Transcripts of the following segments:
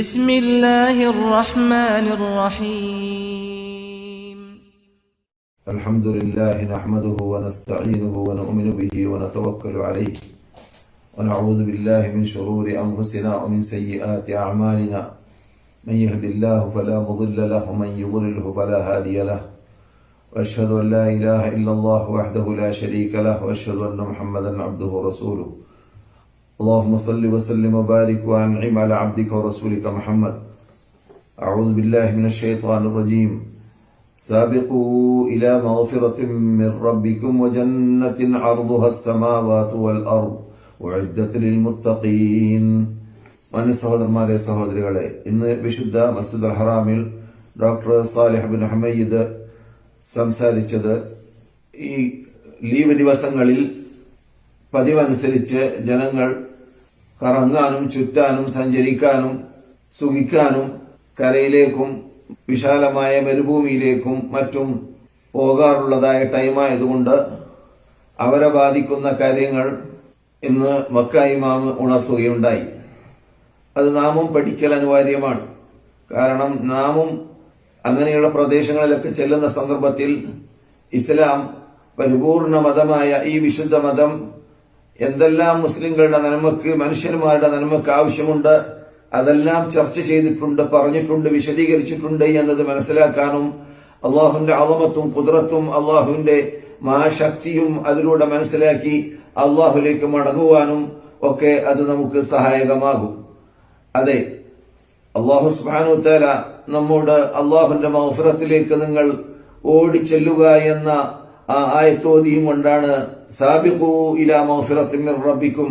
بسم الله الرحمن الرحيم الحمد لله نحمده ونستعينه ونؤمن به ونتوكل عليه ونعوذ بالله من شرور أنفسنا ومن سيئات أعمالنا من يهد الله فلا مضل له ومن يضلله فلا هادي له وأشهد أن لا إله إلا الله وحده لا شريك له وأشهد أن محمدا عبده ورسوله اللهم صل وسلم وبارك وأنعم على عبدك ورسولك محمد. أعوذ بالله من الشيطان الرجيم. سابقوا إلى مغفرة من ربكم وجنة عرضها السماوات والأرض وعدت للمتقين. മാന്യ സഹോദരന്മാരെ സഹോദരികളെ, ഇന്ന് വിശുദ്ധ മസ്ജിദ് അൽ ഹറാമിൽ ഡോക്ടർ സാലിഹ് ബിൻ ഹമയ്യിദ് സംസാരിച്ചത് ഈ ലീവ് ദിവസങ്ങളിൽ പതിവനുസരിച്ച് ജനങ്ങൾ കറങ്ങാനും ചുറ്റാനും സഞ്ചരിക്കാനും സുഖിക്കാനും കരയിലേക്കും വിശാലമായ മരുഭൂമിയിലേക്കും മറ്റും പോകാറുള്ളതായ ടൈമായതുകൊണ്ട് അവരെ ബാധിക്കുന്ന കാര്യങ്ങൾ ഇന്ന് മക്ക ഇമാം ഉണർത്തുകയുണ്ടായി. അത് നാമും പഠിക്കൽ അനിവാര്യമാണ്. കാരണം നാമും അങ്ങനെയുള്ള പ്രദേശങ്ങളിലൊക്കെ ചെല്ലുന്ന സന്ദർഭത്തിൽ ഇസ്ലാം പരിപൂർണ മതമായ ഈ വിശുദ്ധ മതം എന്തെല്ലാം മുസ്ലിങ്ങളുടെ നന്മക്ക്, മനുഷ്യന്മാരുടെ നന്മക്ക് ആവശ്യമുണ്ട് അതെല്ലാം ചർച്ച ചെയ്തിട്ടുണ്ട്, പറഞ്ഞിട്ടുണ്ട്, വിശദീകരിച്ചിട്ടുണ്ട് എന്നത് മനസ്സിലാക്കാനും അള്ളാഹുവിന്റെ അളമത്തും കുദ്റത്തും അള്ളാഹുവിന്റെ മഹാശക്തിയും അതിലൂടെ മനസ്സിലാക്കി അള്ളാഹുലേക്ക് മടങ്ങുവാനും ഒക്കെ അത് നമുക്ക് സഹായകമാകും. അതെ, അള്ളാഹു സുബ്ഹാനഹു വ തആല നമ്മോട് അള്ളാഹുവിന്റെ മഗ്ഫിറത്തിലേക്ക് നിങ്ങൾ ഓടിച്ചെല്ലുക എന്ന ആ ആയത്തോതിയും കൊണ്ടാണ് സാബിഖൂ ഇലാ മഗ്ഫിറത്തിൻ മിർ റബ്ബിക്കും,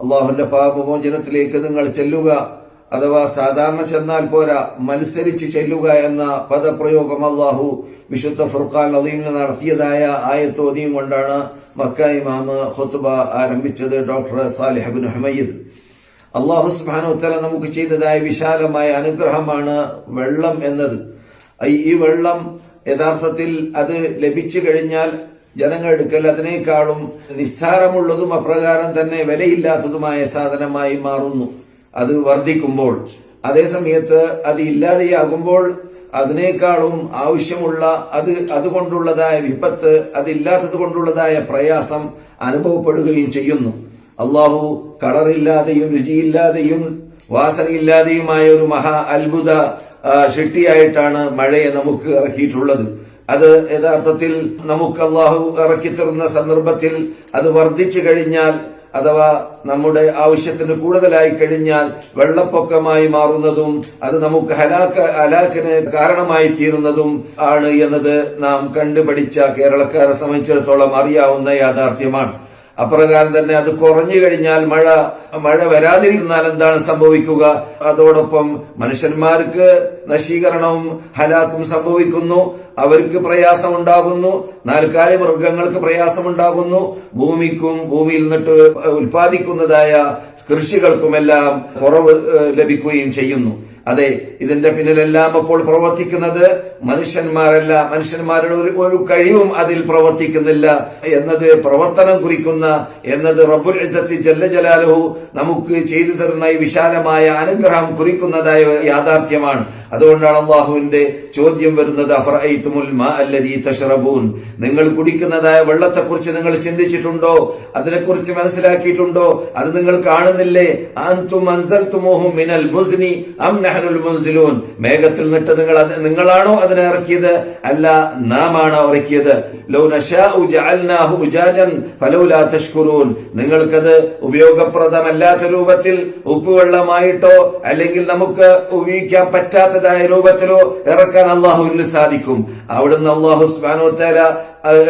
അള്ളാഹുവിന്റെ പാപമോചനത്തിലേക്ക് നിങ്ങൾ ചെല്ലുക, അഥവാ സാധാരണ ചെന്നാൽ പോരാ, മത്സരിച്ച് ചെല്ലുക എന്ന പദപ്രയോഗം അള്ളാഹു വിശുദ്ധ ഫുർഖാൻ അദീമിൽ നടത്തിയതായ ആയത്തോതിയും കൊണ്ടാണ് മക്ക ഇമാം ഖുത്ബ ആരംഭിച്ചത്. ഡോക്ടർ സാലിഹ് ബിൻ ഹമയ്യിദ് അള്ളാഹു സുബ്ഹാനഹു വ തആല നമുക്ക് ചെയ്തതായ വിശാലമായ അനുഗ്രഹമാണ് വെള്ളം എന്നത്. ഈ വെള്ളം യഥാർത്ഥത്തിൽ അത് ലഭിച്ചു കഴിഞ്ഞാൽ ജനങ്ങളെടുക്കൽ അതിനേക്കാളും നിസ്സാരമുള്ളതും അപ്രകാരം തന്നെ വിലയില്ലാത്തതുമായ സാധനമായി മാറുന്നു അത് വർദ്ധിക്കുമ്പോൾ. അതേസമയത്ത് അത് ഇല്ലാതെയാകുമ്പോൾ അതിനേക്കാളും ആവശ്യമുള്ള അതുകൊണ്ടുള്ളതായ വിപത്ത്, അതില്ലാത്തത് കൊണ്ടുള്ളതായ പ്രയാസം അനുഭവപ്പെടുകയും ചെയ്യുന്നു. അള്ളാഹു കളറില്ലാതെയും രുചിയില്ലാതെയും വാസനയില്ലാതെയുമായ ഒരു മഹാ അത്ഭുത സൃഷ്ടിയായിട്ടാണ് മഴയെ നമുക്ക് ഇറക്കിയിട്ടുള്ളത്. അത് യഥാർത്ഥത്തിൽ നമുക്ക് അള്ളാഹു ഇറക്കിത്തരുന്ന സന്ദർഭത്തിൽ അത് വർദ്ധിച്ചു കഴിഞ്ഞാൽ, അഥവാ നമ്മുടെ ആവശ്യത്തിന് കൂടുതലായി കഴിഞ്ഞാൽ വെള്ളപ്പൊക്കമായി മാറുന്നതും അത് നമുക്ക് ഹലാക്കിന് കാരണമായി തീരുന്നതും ആണ് എന്നത് നാം കണ്ടുപഠിച്ച കേരളക്കാരെ സംബന്ധിച്ചിടത്തോളം അറിയാവുന്ന യാഥാർത്ഥ്യമാണ്. അപ്രകാരം തന്നെ അത് കുറഞ്ഞു കഴിഞ്ഞാൽ, മഴ വരാതിരുന്നാൽ എന്താണ് സംഭവിക്കുക? അതോടൊപ്പം മനുഷ്യന്മാർക്ക് നശീകരണവും ഹലാക്കും സംഭവിക്കുന്നു, അവർക്ക് പ്രയാസമുണ്ടാകുന്നു, നാൽക്കാലി മൃഗങ്ങൾക്ക് പ്രയാസമുണ്ടാകുന്നു, ഭൂമിക്കും ഭൂമിയിൽ നിന്നിട്ട് ഉൽപ്പാദിക്കുന്നതായ കൃഷികൾക്കുമെല്ലാം കുറവ് ലഭിക്കുകയും ചെയ്യുന്നു. അതെ, ഇതിന്റെ പിന്നിലെല്ലാം അപ്പോൾ പ്രവർത്തിക്കുന്നത് മനുഷ്യന്മാരല്ല, മനുഷ്യന്മാരുടെ ഒരു കഴിവും അതിൽ പ്രവർത്തിക്കുന്നില്ല എന്നത് പ്രവർത്തനം കുറിക്കുന്ന എന്നത് റബ്ബുൽ ഇസ്സത്തി ജല്ല ജലാലുഹു നമുക്ക് ചെയ്തു തരുന്ന ഈ വിശാലമായ അനുഗ്രഹം കുറിക്കുന്നതായ യാഥാർത്ഥ്യമാണ്. അതുകൊണ്ടാണ് അള്ളാഹുവിന്റെ ചോദ്യം വരുന്നത്, അഫറഅയ്തുമുൽ മാ അല്ലദീ തശ്റബൂൻ, നിങ്ങൾ കുടിക്കുന്നതായ വെള്ളത്തെക്കുറിച്ച് നിങ്ങൾ ചിന്തിച്ചിട്ടുണ്ടോ? അതിനെക്കുറിച്ച് മനസ്സിലാക്കിയിട്ടുണ്ടോ? അത് നിങ്ങൾ കാണുന്നില്ലേ? അൻതും അൻസൽതുമൂഹു മിനൽ മുസ്നി അം നഹ്നുൽ മുൻസിലൂൻ, മേഘത്തിൽ നിന്നിട്ട് നിങ്ങളാണോ അതിനെ ഇറക്കിയത്? അല്ല, നാമാണ് ഇറക്കിയത്. ലൗ നശാഉ ജഅൽനാഹു ഉജാജൻ ഫലൗലാ തഷ്കുറൂൻ, നിങ്ങൾക്കത് ഉപയോഗപ്രദമല്ലാത്ത രൂപത്തിൽ ഉപ്പുവെള്ളമായിട്ടോ അല്ലെങ്കിൽ നമുക്ക് ഉപയോഗിക്കാൻ പറ്റാത്തതായ രൂപത്തിലോ ഇറക്കാൻ അള്ളാഹുവിന് സാധിക്കും. അവിടുന്ന് അള്ളാഹു സുബ്ഹാനഹു വ തആല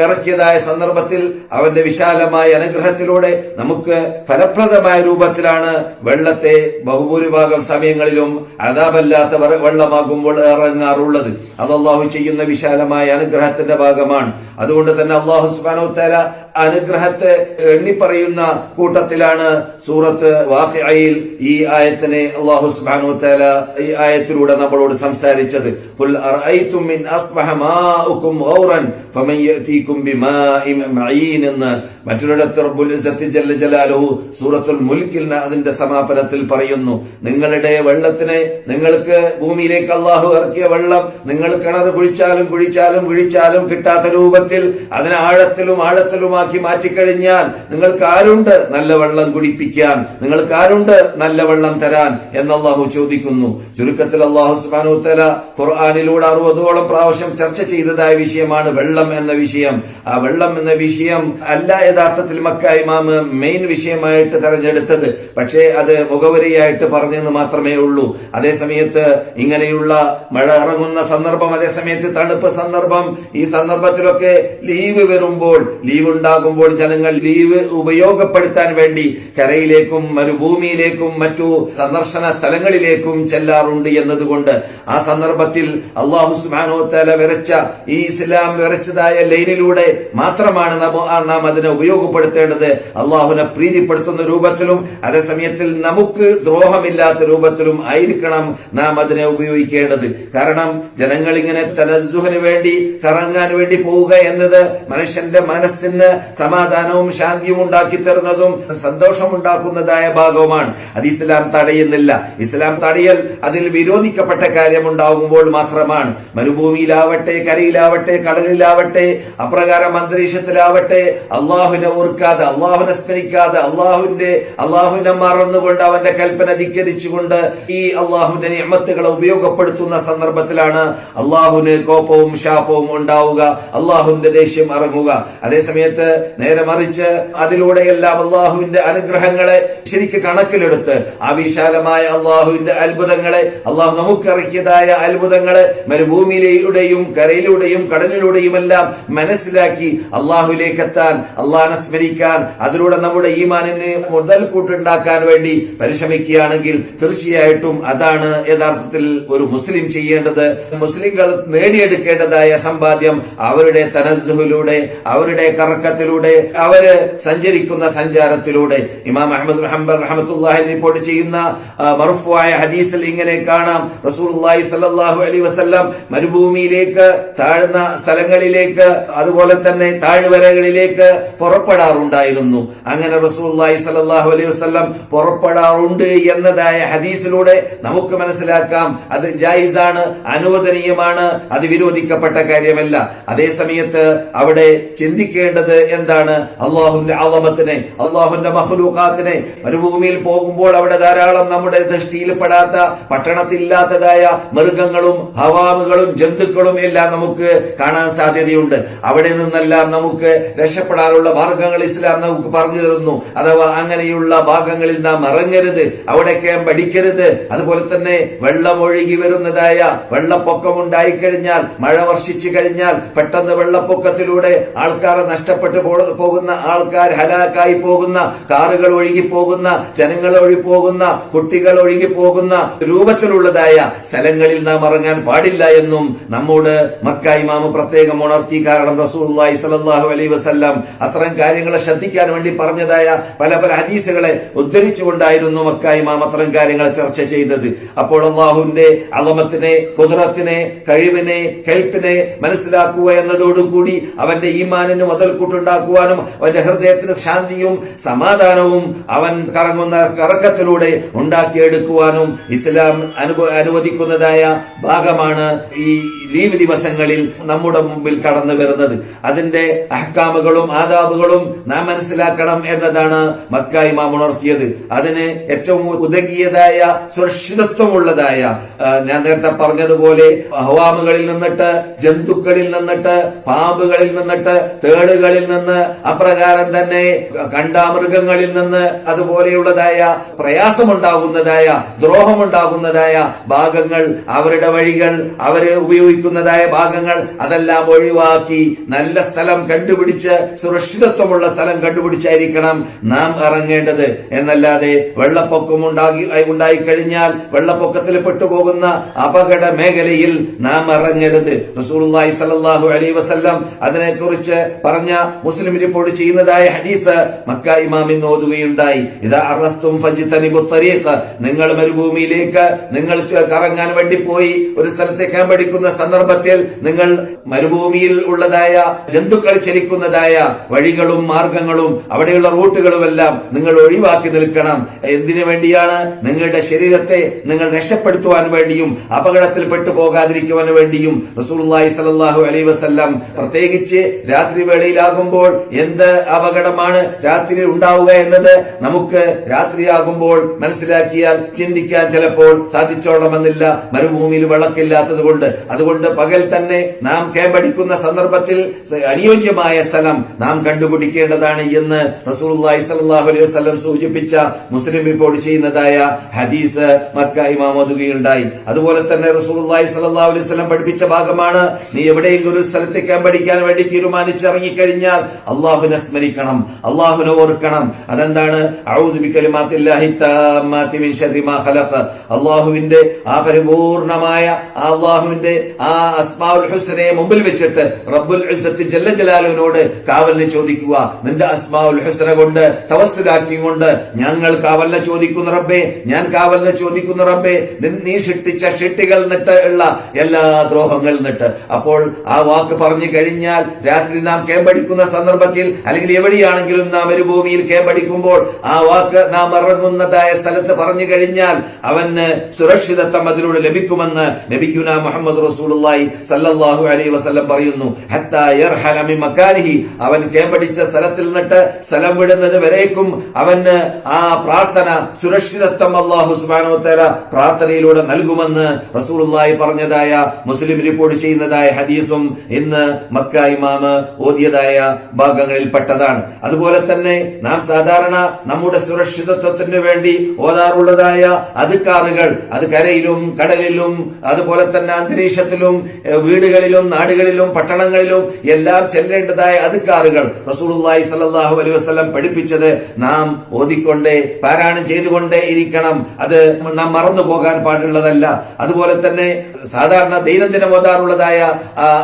ഇറക്കിയതായ സന്ദർഭത്തിൽ അവന്റെ വിശാലമായ അനുഗ്രഹത്തിലൂടെ നമുക്ക് ഫലപ്രദമായ രൂപത്തിലാണ് വെള്ളത്തെ ബഹുഭൂരിഭാഗം സമയങ്ങളിലും അദാബല്ലാത്ത വെള്ളമാകുമ്പോൾ ഇറങ്ങാറുള്ളത്. അത് അള്ളാഹു ചെയ്യുന്ന വിശാലമായ അനുഗ്രഹത്തിന്റെ ഭാഗമാണ്. അതുകൊണ്ട് തന്നെ അള്ളാഹു സുബ്ഹാനഹു വ തആല അനുഗ്രഹത്തെ എണ്ണിപ്പറയുന്ന കൂട്ടത്തിലാണ് സൂറത്ത് വാഖിഅയിൽ ഈ ആയത്തിനെ അല്ലാഹു സുബ്ഹാനഹു വ തആല ഈ ആയത്തിലൂടെ നമ്മളോട് സംസാരിച്ചത്. ഖുൽ അറഅയ്തും മിൻ അസ്ബഹ മാഉകും ഗൗറൻ ഫമൻ യഅതീകും ബിമാഇൻ മഈൻ എന്ന് മറ്റൊരിടത്ത് റബ്ബുൽ ഇസ്സത്തി ജല്ല ജലാലുഹു സൂറത്തുൽ മുൽക്കിൽ അതിന്റെ സമാപനത്തിൽ പറയുന്നു, നിങ്ങളുടെ വെള്ളത്തിനെ, നിങ്ങൾക്ക് ഭൂമിയിലേക്ക് അള്ളാഹു ഇറക്കിയ വെള്ളം നിങ്ങൾ കിണർ കുഴിച്ചാലും കുഴിച്ചാലും കുഴിച്ചാലും കിട്ടാത്ത രൂപത്തിൽ അതിനെ ആഴത്തിലുമാക്കി മാറ്റിക്കഴിഞ്ഞാൽ നിങ്ങൾക്ക് ആരുണ്ട് നല്ല വെള്ളം കുടിപ്പിക്കാൻ, നിങ്ങൾക്ക് ആരുണ്ട് നല്ല വെള്ളം തരാൻ എന്ന് അള്ളാഹു ചോദിക്കുന്നു. ചുരുക്കത്തിൽ അള്ളാഹു സുബ്ഹാനഹു വ തആല ഖുർആനിലൂടെ 60ഓളം പ്രാവശ്യം ചർച്ച ചെയ്തതായ വിഷയമാണ് വെള്ളം എന്ന വിഷയം. ആ വെള്ളം എന്ന വിഷയം അല്ല യഥാർത്ഥത്തിൽ മക്ക ഇമാം മെയിൻ വിഷയമായിട്ട് തെരഞ്ഞെടുത്തത്, പക്ഷേ അത് മുഖവരിയായിട്ട് പറഞ്ഞെന്ന് മാത്രമേ ഉള്ളൂ. അതേസമയത്ത് ഇങ്ങനെയുള്ള മഴ ഇറങ്ങുന്ന സന്ദർഭം, അതേസമയത്ത് തണുപ്പ് സന്ദർഭം, ഈ സന്ദർഭത്തിലൊക്കെ ലീവ് വരുമ്പോൾ, ലീവ് ഉണ്ടാകുമ്പോൾ ജനങ്ങൾ ലീവ് ഉപയോഗപ്പെടുത്താൻ വേണ്ടി കരയിലേക്കും മരുഭൂമിയിലേക്കും മറ്റു സന്ദർശന സ്ഥലങ്ങളിലേക്കും ചെല്ലാറുണ്ട് എന്നതുകൊണ്ട് ആ സന്ദർഭത്തിൽ അല്ലാഹു സുബ്ഹാനഹു വ തആല വരച്ച ഈ ഇസ്ലാം വരച്ചതായ ലൈനിലൂടെ മാത്രമാണ് നാം അതിനെ ഉപയോഗപ്പെടുത്തേണ്ടത്. അള്ളാഹുവിനെ പ്രീതിപ്പെടുത്തുന്ന രൂപത്തിലും അതേസമയത്തിൽ നമുക്ക് ദ്രോഹമില്ലാത്ത രൂപത്തിലും ആയിരിക്കണം നാം അതിനെ ഉപയോഗിക്കേണ്ടത്. കാരണം ജനങ്ങൾ ഇങ്ങനെ തനസ്സുഹിന് വേണ്ടി, കറങ്ങാൻ വേണ്ടി പോവുക എന്നത് മനുഷ്യന്റെ മനസ്സിന് സമാധാനവും ശാന്തിയും ഉണ്ടാക്കി തരുന്നതും സന്തോഷമുണ്ടാക്കുന്നതായ ഭാഗവുമാണ്. അത് ഇസ്ലാം തടയുന്നില്ല. ഇസ്ലാം തടയൽ അതിൽ വിരോധിക്കപ്പെട്ട കാര്യമുണ്ടാകുമ്പോൾ മാത്രമാണ്. മരുഭൂമിയിലാവട്ടെ, കരയിലാവട്ടെ, കടലിലാവട്ടെ, അപ്രകാരം അന്തരീക്ഷത്തിലാവട്ടെ, അള്ളാഹുവിനെ ഓർക്കാതെ, അള്ളാഹുവിനെ സ്മരിക്കാതെ, അള്ളാഹുവിനെ മറന്നുകൊണ്ട്, അവന്റെ കൽപ്പന ധിക്കരിച്ചുകൊണ്ട് ഈ അള്ളാഹുവിന്റെ നിഅമത്തുകളെ ഉപയോഗപ്പെടുത്തുന്ന സന്ദർഭത്തിലാണ് അള്ളാഹുവിന് കോപവും ശാപവും ഉണ്ടാവുക, അള്ളാഹുവിന്റെ ദേഷ്യം ഇറങ്ങുക. അതേസമയത്ത് നേരെ മറിച്ച് അതിലൂടെയെല്ലാം അള്ളാഹുവിന്റെ അനുഗ്രഹങ്ങളെ ശരിക്ക് കണക്കിലെടുത്ത് ആ വിശാലമായ അള്ളാഹുവിന്റെ അത്ഭുതങ്ങളെ, അള്ളാഹു നമുക്ക് ഇറക്കിയതായ അത്ഭുതങ്ങളെ മരുഭൂമിയിലൂടെയും കരയിലൂടെയും കടലിലൂടെയും എല്ലാം മനസ്സിലാക്കി അള്ളാഹുവിലേക്ക് എത്താൻ, അള്ളാഹിനെ സ്മരിക്കാൻ, അതിലൂടെ നമ്മുടെ ഈമാനിന് മുതൽക്കൂട്ടുണ്ടാക്കാൻ വേണ്ടി പരിശ്രമിക്കുകയാണെങ്കിൽ തീർച്ചയായിട്ടും അതാണ് യഥാർത്ഥത്തിൽ ഒരു മുസ്ലിം ചെയ്യേണ്ടത്. മുസ്ലിങ്ങൾ നേടിയെടുക്കേണ്ടതായ സമ്പാദ്യം അവരുടെ തനസ്സുഹിലൂടെ, അവരുടെ കറക്കത്തിലൂടെ, അവര് സഞ്ചരിക്കുന്ന സഞ്ചാരത്തിലൂടെ. ഇമാം അഹ്മദ് ബിൻ ഹംബൽ റഹ്മത്തുള്ളാഹി റിപ്പോർട്ട് ചെയ്യുന്ന മർഫൂആയ ഹദീസിൽ ഇങ്ങനെ കാണാം, റസൂലുള്ളാഹി സ്വല്ലല്ലാഹു അലൈഹി വസല്ലം മരുഭൂമിയിലേക്ക്, താഴ്ന്ന സ്ഥലങ്ങളിലേക്ക്, അതുപോലെ തന്നെ താഴ്വരകളിലേക്ക് പുറപ്പെടാറുണ്ടായിരുന്നു. അങ്ങനെ റസൂലുള്ളാഹി സ്വല്ലല്ലാഹു അലൈഹി വസല്ലം പുറപ്പെടാറുണ്ട് എന്നതായ ഹദീസിലൂടെ നമുക്ക് മനസ്സിലാക്കാം അത് ജായിസാണ്, അനുവദനീയമാണ്, അത് വിരോധിക്കപ്പെട്ട കാര്യമല്ല. അതേസമയത്ത് അവിടെ ചിന്തിക്കേണ്ടത് എന്താണ്? അള്ളാഹുവിന്റെ അളമത്തിനെ, അള്ളാഹുവിന്റെ മഖ്ലൂഖാത്തിനെ. മരുഭൂമിയിൽ പോകുമ്പോൾ അവിടെ ധാരാളം നമ്മുടെ ദൃഷ്ടിയിൽപ്പെടാത്ത, പട്ടണത്തിലില്ലാത്തതായ മൃഗങ്ങളും ഹവാമുകളും ജന്തുക്കളും എല്ലാം നമുക്ക് കാണാൻ സാധ്യതയുണ്ട്. അവിടെ നിന്നെല്ലാം നമുക്ക് രക്ഷപ്പെടാനുള്ള മാർഗങ്ങൾ ഇസ്ലാം നമുക്ക് പറഞ്ഞു തരുന്നു. അഥവാ അങ്ങനെയുള്ള ഭാഗങ്ങളിൽ നാം ഇറങ്ങരുത്, അവിടെ ക്യാമ്പ് അടിക്കരുത്. അതുപോലെ തന്നെ വെള്ളം ഒഴുകി വരുന്നതായ, വെള്ളപ്പൊക്കം ഉണ്ടായിക്കഴിഞ്ഞാൽ, മഴ വർഷിച്ചു കഴിഞ്ഞാൽ പെട്ടെന്ന് വെള്ളപ്പൊക്കത്തിലൂടെ ആൾക്കാർ നഷ്ടപ്പെട്ടു പോകുന്ന, ആൾക്കാർ ഹലാക്കായി പോകുന്ന, കാറുകൾ ഒഴുകി പോകുന്ന, ജനങ്ങൾ ഒഴുകി പോകുന്ന, കുട്ടികൾ ഒഴുകി പോകുന്ന രൂപത്തിലുള്ളതായ സ്ഥലങ്ങളിൽ നാം ഇറങ്ങാൻ പാടില്ല എന്നും നമ്മോട് മക്ക ഇമാം പ്രത്യേകം ഉണർത്തി. കാരണം റസൂലുള്ളാഹി സ്വല്ലല്ലാഹു അലൈഹി വസല്ലം അത്തരം കാര്യങ്ങളെ ശ്രദ്ധിക്കാൻ വേണ്ടി പറഞ്ഞതായ പല ഹദീസുകളെ ഉദ്ധരിച്ചുകൊണ്ടായിരുന്നു മക്ക ഇമാം അത്തരം കാര്യങ്ങൾ ചർച്ച ചെയ്തത്. അപ്പോൾ അള്ളാഹുവിന്റെ അളമത്തിനെ, ഖുദ്റത്തിനെ, കഴിവിനെ, കെൽപ്പിനെ മനസ്സിലാക്കുക എന്നതോടുകൂടി അവന്റെ ഈമാനിന് മുതൽക്കൂട്ടുണ്ടാക്കുവാനും അവന്റെ ഹൃദയത്തിന് ശാന്തിയും സമാധാനവും അവൻ കറങ്ങുന്ന കറക്കത്തിലൂടെ ഉണ്ടാക്കിയെടുക്കുവാനും ഇസ്ലാം അനുവദിക്കുന്നതായ ഭാഗമാണ് ഈ ലീവ് ദിവസങ്ങളിൽ നമ്മുടെ മുമ്പിൽ കടന്നു വരുന്നത്. അതിന്റെ അഹ്കാമുകളും ആദാബുകളും നാം മനസ്സിലാക്കണം എന്നതാണ് മക്ക ഇമാം ഉണർത്തിയത്. അതിന് ഏറ്റവും ഉദകിയതായ, സുരക്ഷിതത്വമുള്ളതായ, ഞാൻ നേരത്തെ പറഞ്ഞതുപോലെ ഹവാമുകളിൽ നിന്നിട്ട്, ജന്തുക്കളിൽ നിന്നിട്ട്, പാമ്പുകളിൽ നിന്നിട്ട്, തേളുകളിൽ നിന്ന്, അപ്രകാരം തന്നെ കണ്ടാമൃഗങ്ങളിൽ നിന്ന്, അതുപോലെയുള്ളതായ പ്രയാസമുണ്ടാകുന്നതായ, ദ്രോഹമുണ്ടാകുന്നതായ ഭാഗങ്ങൾ, അവരുടെ വഴികൾ, അവര് ഉപയോഗിക്കുന്നതായ ഭാഗങ്ങൾ, അതെല്ലാം ഒഴിവാക്കി നല്ല സ്ഥലം കണ്ടുപിടിച്ച്, സുരക്ഷിതത്വമുള്ള സ്ഥലം കണ്ടുപിടിച്ചായിരിക്കണം നാം ഇറങ്ങേണ്ടത്. എന്നല്ലാതെ വെള്ളപ്പൊക്കം ഉണ്ടായിക്കഴിഞ്ഞാൽ വെള്ളപ്പൊക്കത്തിൽ പെട്ടുപോകുന്ന അപകട മേഖലയിൽ നാം ഇറങ്ങരുത്. റസൂലുള്ളാഹി സ്വല്ലല്ലാഹു അലൈഹി വസല്ലം അതിനെക്കുറിച്ച് പറഞ്ഞ മുസ്ലിം റിപ്പോർട്ട് ചെയ്യുന്നതായ ഹദീസ് മക്ക ഇമാമിൻ ഓതുകയുണ്ടായി. ഇദാ അറസ്തും ഫജ്തനിബു ത്വരീഖ, നിങ്ങൾ മരുഭൂമിയിലേക്ക് നിങ്ങൾ കറങ്ങാൻ വേണ്ടി പോയി ഒരു സ്ഥലത്തെ ക്യാമ്പടിക്കുന്ന സന്ദർഭത്തിൽ നിങ്ങൾ മരുഭൂമിയിൽ ഉള്ളതായ ജന്തുക്കൾ ചലിക്കുന്നതായ വഴികൾ വഴികളും മാർഗങ്ങളും അവിടെയുള്ള റൂട്ടുകളുമെല്ലാം നിങ്ങൾ ഒഴിവാക്കി നിൽക്കണം. എന്തിനു വേണ്ടിയാണ്? നിങ്ങളുടെ ശരീരത്തെ നിങ്ങൾ രക്ഷപ്പെടുത്തുവാൻ വേണ്ടിയും അപകടത്തിൽപ്പെട്ടു പോകാതിരിക്കുവാൻ വേണ്ടിയും. റസൂലുള്ളാഹി സ്വല്ലല്ലാഹു അലൈഹി വസല്ലം പ്രത്യേകിച്ച് രാത്രി വേളയിലാകുമ്പോൾ എന്ത് അപകടമാണ് രാത്രി ഉണ്ടാവുക എന്നത് നമുക്ക് രാത്രിയാകുമ്പോൾ മനസ്സിലാക്കിയാൽ ചിന്തിക്കാൻ ചിലപ്പോൾ സാധിച്ചോളണമെന്നില്ല, മരുഭൂമിയിൽ വിളക്കില്ലാത്തത് കൊണ്ട്. അതുകൊണ്ട് പകൽ തന്നെ നാം ക്യാമ്പടിക്കുന്ന സന്ദർഭത്തിൽ അനുയോജ്യമായ സ്ഥലം നാം കണ്ടുപിടിക്കേണ്ടതാണ് എന്ന് റസൂലുള്ളാഹി സ്വല്ലല്ലാഹു അലൈഹി വസല്ലം സൂചിപ്പിച്ച മുസ്ലിം റിപ്പോർട്ട് ചെയ്യുന്നതായ ഹദീസ് മക്ക ഇമാം ഓതുകയുണ്ടായി. അതുപോലെ തന്നെ റസൂലുള്ളാഹി സ്വല്ലല്ലാഹു അലൈഹി വസല്ലം പഠിപ്പിച്ച ഭാഗമാണ്, നീ എവിടെയെങ്കിലും ഒരു സ്ഥലത്ത് ക്യാമ്പടിക്കാൻ വേണ്ടി തീരുമാനിച്ചിറങ്ങിക്കഴിഞ്ഞാൽ അള്ളാഹുവിനെ സ്മരിക്കണം, അള്ളാഹുവിനെ ഓർക്കണം. അതെന്താണ്? അഊദു ബികലിമാത്തില്ലാഹി താമ്മാതി മിൻ ശർരി മാ ഖലഖ. അള്ളാഹുവിന്റെ ആ പരിപൂർണമായ അള്ളാഹുവിന്റെ ആ അസ്മാഉൽ ഹുസ്നയെ മുമ്പിൽ വെച്ചിട്ട് റബ്ബുൽ ഇസ്സത്തി ജല്ല ജലാലുവിനോട് കാവലിനെ ചോദിക്കുക. നിന്റെ അസ്മാഉൽ ഹുസ്ന കൊണ്ട് തവസ്സുലാക്കിക്കൊണ്ട് ഞങ്ങൾ കാവലിനെ ചോദിക്കുന്ന റബ്ബേ, ഞാൻ കാവലിനെ ചോദിക്കുന്ന റബ്ബേ, നീ സൃഷ്ടിച്ച സൃഷ്ടികൾ നിട്ട് ഉള്ള എല്ലാ ദ്രോഹങ്ങളിൽ നിട്ട്. അപ്പോൾ ആ വാക്ക് പറഞ്ഞു കഴിഞ്ഞാൽ രാത്രി നാം ക്യാമ്പടിക്കുന്ന സന്ദർഭത്തിൽ അല്ലെങ്കിൽ എവിടെയാണെങ്കിലും നാം ഒരു ഭൂമിയിൽ ക്യാമ്പടിക്കുമ്പോൾ ആ വാക്ക് നാം ഇറങ്ങുന്നതായ സ്ഥലത്ത് പറഞ്ഞു കഴിഞ്ഞാൽ അവന് സുരക്ഷിതത്വം അതിലൂടെ ലഭിക്കുമെന്ന് നബിയുനാ മുഹമ്മദ് റസൂലുള്ളാഹി സല്ലല്ലാഹു അലൈഹി വസല്ലം പറയുന്നു. ഹത്താ യർഹല മിൻ മകാനിഹി, അവൻ ക്യാമ്പടിച്ച സ്ഥലത്തിൽ നിന്നിട്ട് സ്ഥലം വിടുന്നത് വരേക്കും അവന് ആ പ്രാർത്ഥന സുരക്ഷിതത്വം അല്ലാഹു സുബ്ഹാനഹു വ തആല പ്രാർത്ഥനയിലൂടെ നൽകുമെന്ന് റസൂലുള്ളാഹി പറഞ്ഞതായ മുസ്ലിം റിപ്പോർട്ട് ചെയ്യുന്നതായ ഹദീസും ഇന്ന് മക്ക ഇമാമ് ഓതിയതായ ഭാഗങ്ങളിൽ പെട്ടതാണ്. അതുപോലെ തന്നെ നാം സാധാരണ നമ്മുടെ സുരക്ഷിതത്വത്തിന് വേണ്ടി ഓതാറുള്ളതായ അദ്കാറുകൾ, അത് കരയിലും കടലിലും അതുപോലെ തന്നെ അന്തരീക്ഷത്തിലും വീടുകളിലും നാടുകളിലും പട്ടണങ്ങളിലും എല്ലാം ചെല്ലേണ്ടതായ അദ്കാറുകൾ റസൂലുള്ളാഹി സ്വല്ലല്ലാഹു അലൈഹി വസല്ലം പഠിപ്പിച്ചത് നാം ഓതിക്കൊണ്ടേ പാരായണം ചെയ്തുകൊണ്ടേ ഇരിക്കണം. അത് നാം മറന്നു പോകാൻ പാടുള്ളതല്ല. അതുപോലെ തന്നെ സാധാരണ ദൈനംദിനം ഓതാറുള്ളതായ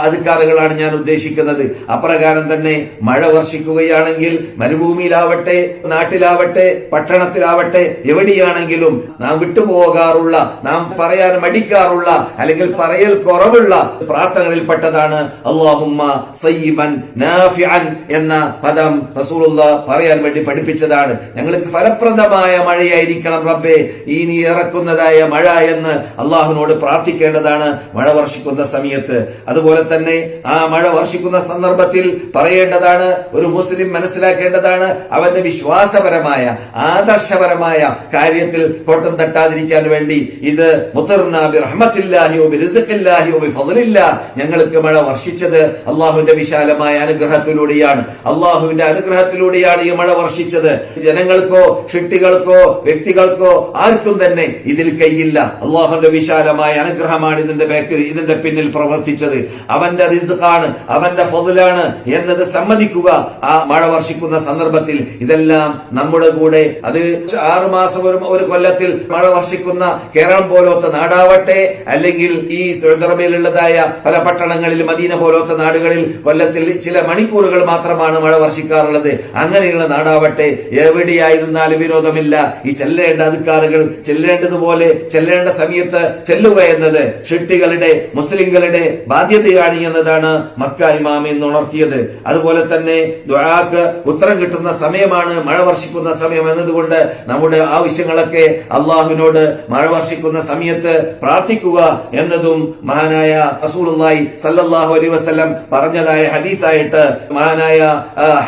അദ്കാറുകളാണ് ഞാൻ ഉദ്ദേശിക്കുന്നത്. അപ്രകാരം തന്നെ മഴ വർഷിക്കുകയാണെങ്കിൽ മരുഭൂമിയിലാവട്ടെ നാട്ടിലാവട്ടെ പട്ടണത്തിലാവട്ടെ എവിടെയാണെങ്കിലും നാം വിട്ടുപോകാറുള്ള, നാം പറയാൻ മടിക്കാറുള്ള അല്ലെങ്കിൽ പറയൽ കുറവുള്ള പ്രാർത്ഥനകളിൽ പെട്ടതാണ് അല്ലാഹുമ്മ സയ്യിബൻ നാഫിഅൻ എന്ന പദം റസൂലുള്ളാഹ് പറയാൻ വേണ്ടി പഠിപ്പിച്ചതാണ്. ഞങ്ങൾക്ക് ഫലപ്രദമായ മഴയായിരിക്കണം റബ്ബേ ഈ നീ ഇറക്കുന്നതായ മഴ എന്ന് അള്ളാഹുവിനോട് പ്രാർത്ഥിക്കേണ്ടതാണ് മഴ വർഷിക്കുന്ന സമയത്ത്. അതുപോലെ തന്നെ ആ മഴ വർഷിക്കുന്ന സന്ദർഭത്തിൽ പറയേണ്ടതാണ്, ഒരു മുസ്ലിം മനസ്സിലാക്കേണ്ടതാണ്, അവന്റെ വിശ്വാസപരമായ ആദർശപരമായ കാര്യത്തിൽ കോട്ടം തട്ടാതിരിക്കാൻ വേണ്ടി ഇത് മുത്തർനാ ബിറഹ്മത്തില്ലാഹി വബിറിസ്ഖില്ലാഹി വബിഫദ്ലില്ലാഹ്, ഞങ്ങൾക്ക് മഴ വർഷിച്ചത് അള്ളാഹുവിന്റെ വിശാലമായ അനുഗ്രഹത്തിലൂടെയാണ്. അള്ളാഹുവിന്റെ അനുഗ്രഹത്തിലൂടെയാണ് ഈ മഴ വർഷിച്ചത്. ജനങ്ങൾക്കോ സൃഷ്ടികൾക്കോ വ്യക്തികൾക്കോ ആർക്കും തന്നെ ഇതിൽ കൈയില്ല. അള്ളാഹുവിന്റെ വിശാലമായ അനുഗ്രഹമാണ് ഇതിന്റെ പിന്നിൽ പ്രവർത്തിച്ചത്. അവന്റെ റിസ്ഖാണ്, അവന്റെ ഫദ്ലാണ് എന്നത് സമ്മതിക്കുക. ആ മഴ വർഷിക്കുന്ന സന്ദർഭത്തിൽ ഇതെല്ലാം നമ്മുടെ കൂടെ, അത് 6 മാസം ഒരു കൊല്ലത്തിൽ മഴ വർഷിക്കുന്ന കേരളം പോലത്തെ നാടാവട്ടെ അല്ലെങ്കിൽ ഈ സൗദി അറേബ്യയിലുള്ളതായ പല പട്ടണങ്ങളിൽ മദീന പോലത്തെ നാടുകളിൽ കൊല്ലത്തിൽ ചില മണിക്കൂറുകൾ മാത്രമാണ് മഴ വർഷിക്കാറുള്ളത്. അങ്ങനെയുള്ള നാടാവട്ടെ എവിടെയായിരുന്നാലും വിരോധമില്ല. ഈ ചെല്ലേണ്ട അദ്കാറുകൾ ചെല്ലേണ്ടതുപോലെ ചെല്ലേണ്ട സമയത്ത് ചെല്ലുക എന്നത് ഷിട്ടികളുടെ മുസ്ലിങ്ങളുടെ ബാധ്യതയാണ് എന്നതാണ് മക്ക ഇമാം ഇന്ന് ഉണർത്തിയത്. അതുപോലെ തന്നെ ദുആക്ക് ഉത്തരം കിട്ടുന്ന സമയമാണ് മഴ വർഷിക്കുന്ന സമയം എന്നതുകൊണ്ട് നമ്മുടെ ആവശ്യങ്ങളൊക്കെ അള്ളാഹുവിനോട് മഴ വർഷിക്കുന്ന സമയത്ത് പ്രാർത്ഥിക്കുക എന്നതും മഹാനായ റസൂലുള്ളാഹി സല്ലല്ലാഹു അലൈഹി വസല്ലം പറഞ്ഞതായ ഹദീസായിട്ട് മഹാനായ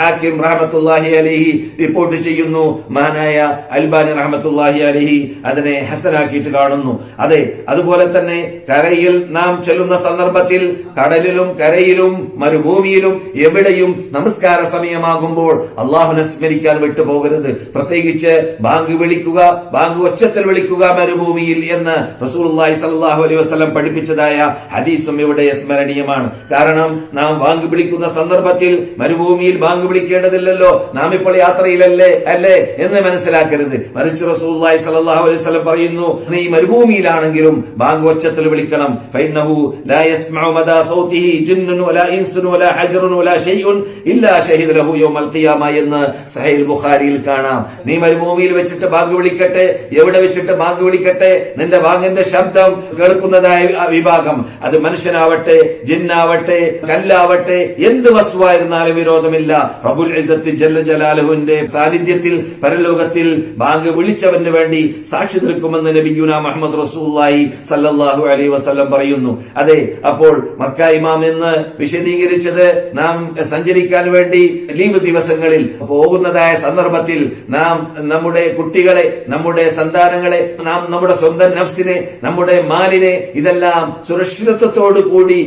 ഹാക്കിം റഹ്മത്തുള്ളാഹി അലൈഹി റിപ്പോർട്ട് ചെയ്യുന്നു. മഹാനായ അൽബാനി റഹ്മത്തുള്ളാഹി അലൈഹി അതിനെ ഹസനാക്കിയിട്ട് കാണുന്നു. അതെ, അതുപോലെ തന്നെ കരയിൽ നാം ചെല്ലുന്ന സന്ദർഭത്തിൽ കടലിലും കരയിലും മരുഭൂമിയിലും എവിടെയും നമസ്കാര സമയമാകുമ്പോൾ അള്ളാഹുവിനെ സ്മരിക്കാൻ വിട്ടുപോകരുത്. പ്രത്യേകിച്ച് ബാങ്ക് വിളിക്കുക, ബാങ്ക് ഒച്ചത്തിൽ വിളിക്കുക മരുഭൂമിയിൽ എന്ന് റസൂലുള്ളാഹി സ്വല്ലല്ലാഹു അലൈഹി വസല്ലം പഠിപ്പിച്ചതായ ഹദീസും ഇവിടെ സ്മരണീയമാണ്. കാരണം നാം ബാങ്ക് വിളിക്കുന്ന സന്ദർഭത്തിൽ മരുഭൂമിയിൽ ബാങ്ക് വിളിക്കേണ്ടതില്ലല്ലോ, നാം ഇപ്പോൾ യാത്രയിലല്ലേ അല്ലേ എന്ന് മനസ്സിലാക്കരുത്. മറിച്ച് റസൂലുള്ളാഹി സ്വല്ലല്ലാഹു അലൈഹി വസല്ലം പറയുന്നു, നീ മരുഭൂമിയിലാണെങ്കിലും ബാങ്ക് ഒച്ചത്തിൽ വിളിക്കണം. ഫഇന്നഹു ലാ യസ്മഉ മദാ സൗതിഹി ജിന്നുൻ വലാ ഇൻസുൻ വലാ ഹജറുൻ വലാ ഷൈഉൻ ഇല്ലാ ഷഹിദ ലഹു യൗമൽ ഖിയാമ എന്ന് സഹീഹ് ബുഖാരിയിൽ കാണാം. നീ മരുഭൂമിയിൽ വെച്ചിട്ട് ബാങ്ക് വിളിക്കട്ടെ, എവിടെ വെച്ചിട്ട് ബാങ്ക് വിളിക്കട്ടെ, നിന്റെ ബാങ്കിന്റെ ശബ്ദം കേൾക്കുന്നതായ വിഭാഗം, അത് മനുഷ്യനാവട്ടെ ജിന്നാവട്ടെ കല്ലാവട്ടെ എന്ത് വസ്തുവായിരുന്നാലും വിരോധമില്ല. സംശയമില്ല, റബ്ബുൽ ഇസ്സത്ത് ജല്ല ജലാലുവിന്റെ സാന്നിധ്യത്തിൽ പരലോകത്തിൽ ബാങ്ക് വിളിച്ചവന് വേണ്ടി സാക്ഷി നിൽക്കുമെന്ന് നബിയുനാ മുഹമ്മദ് റസൂലുള്ളാഹി സല്ലല്ലാഹു അലൈഹി വസല്ലം പറയുന്നു. അതെ, അപ്പോൾ മക്ക ഇമാം എന്ന് വിശദീകരിച്ചത് നാം സഞ്ചരിക്കാൻ വേണ്ടി ലീവ് ദിവസങ്ങളിൽ പോകുന്നതായ സന്ദർഭത്തിൽ നാം നമ്മുടെ കുട്ടികളെ, നമ്മുടെ സന്താനങ്ങളെ, നാം നമ്മുടെ സ്വന്തം നഫ്സിനെ, നമ്മുടെ മാലിനെ ഇതെല്ലാം സുരക്ഷിതത്വത്തോടു കൂടി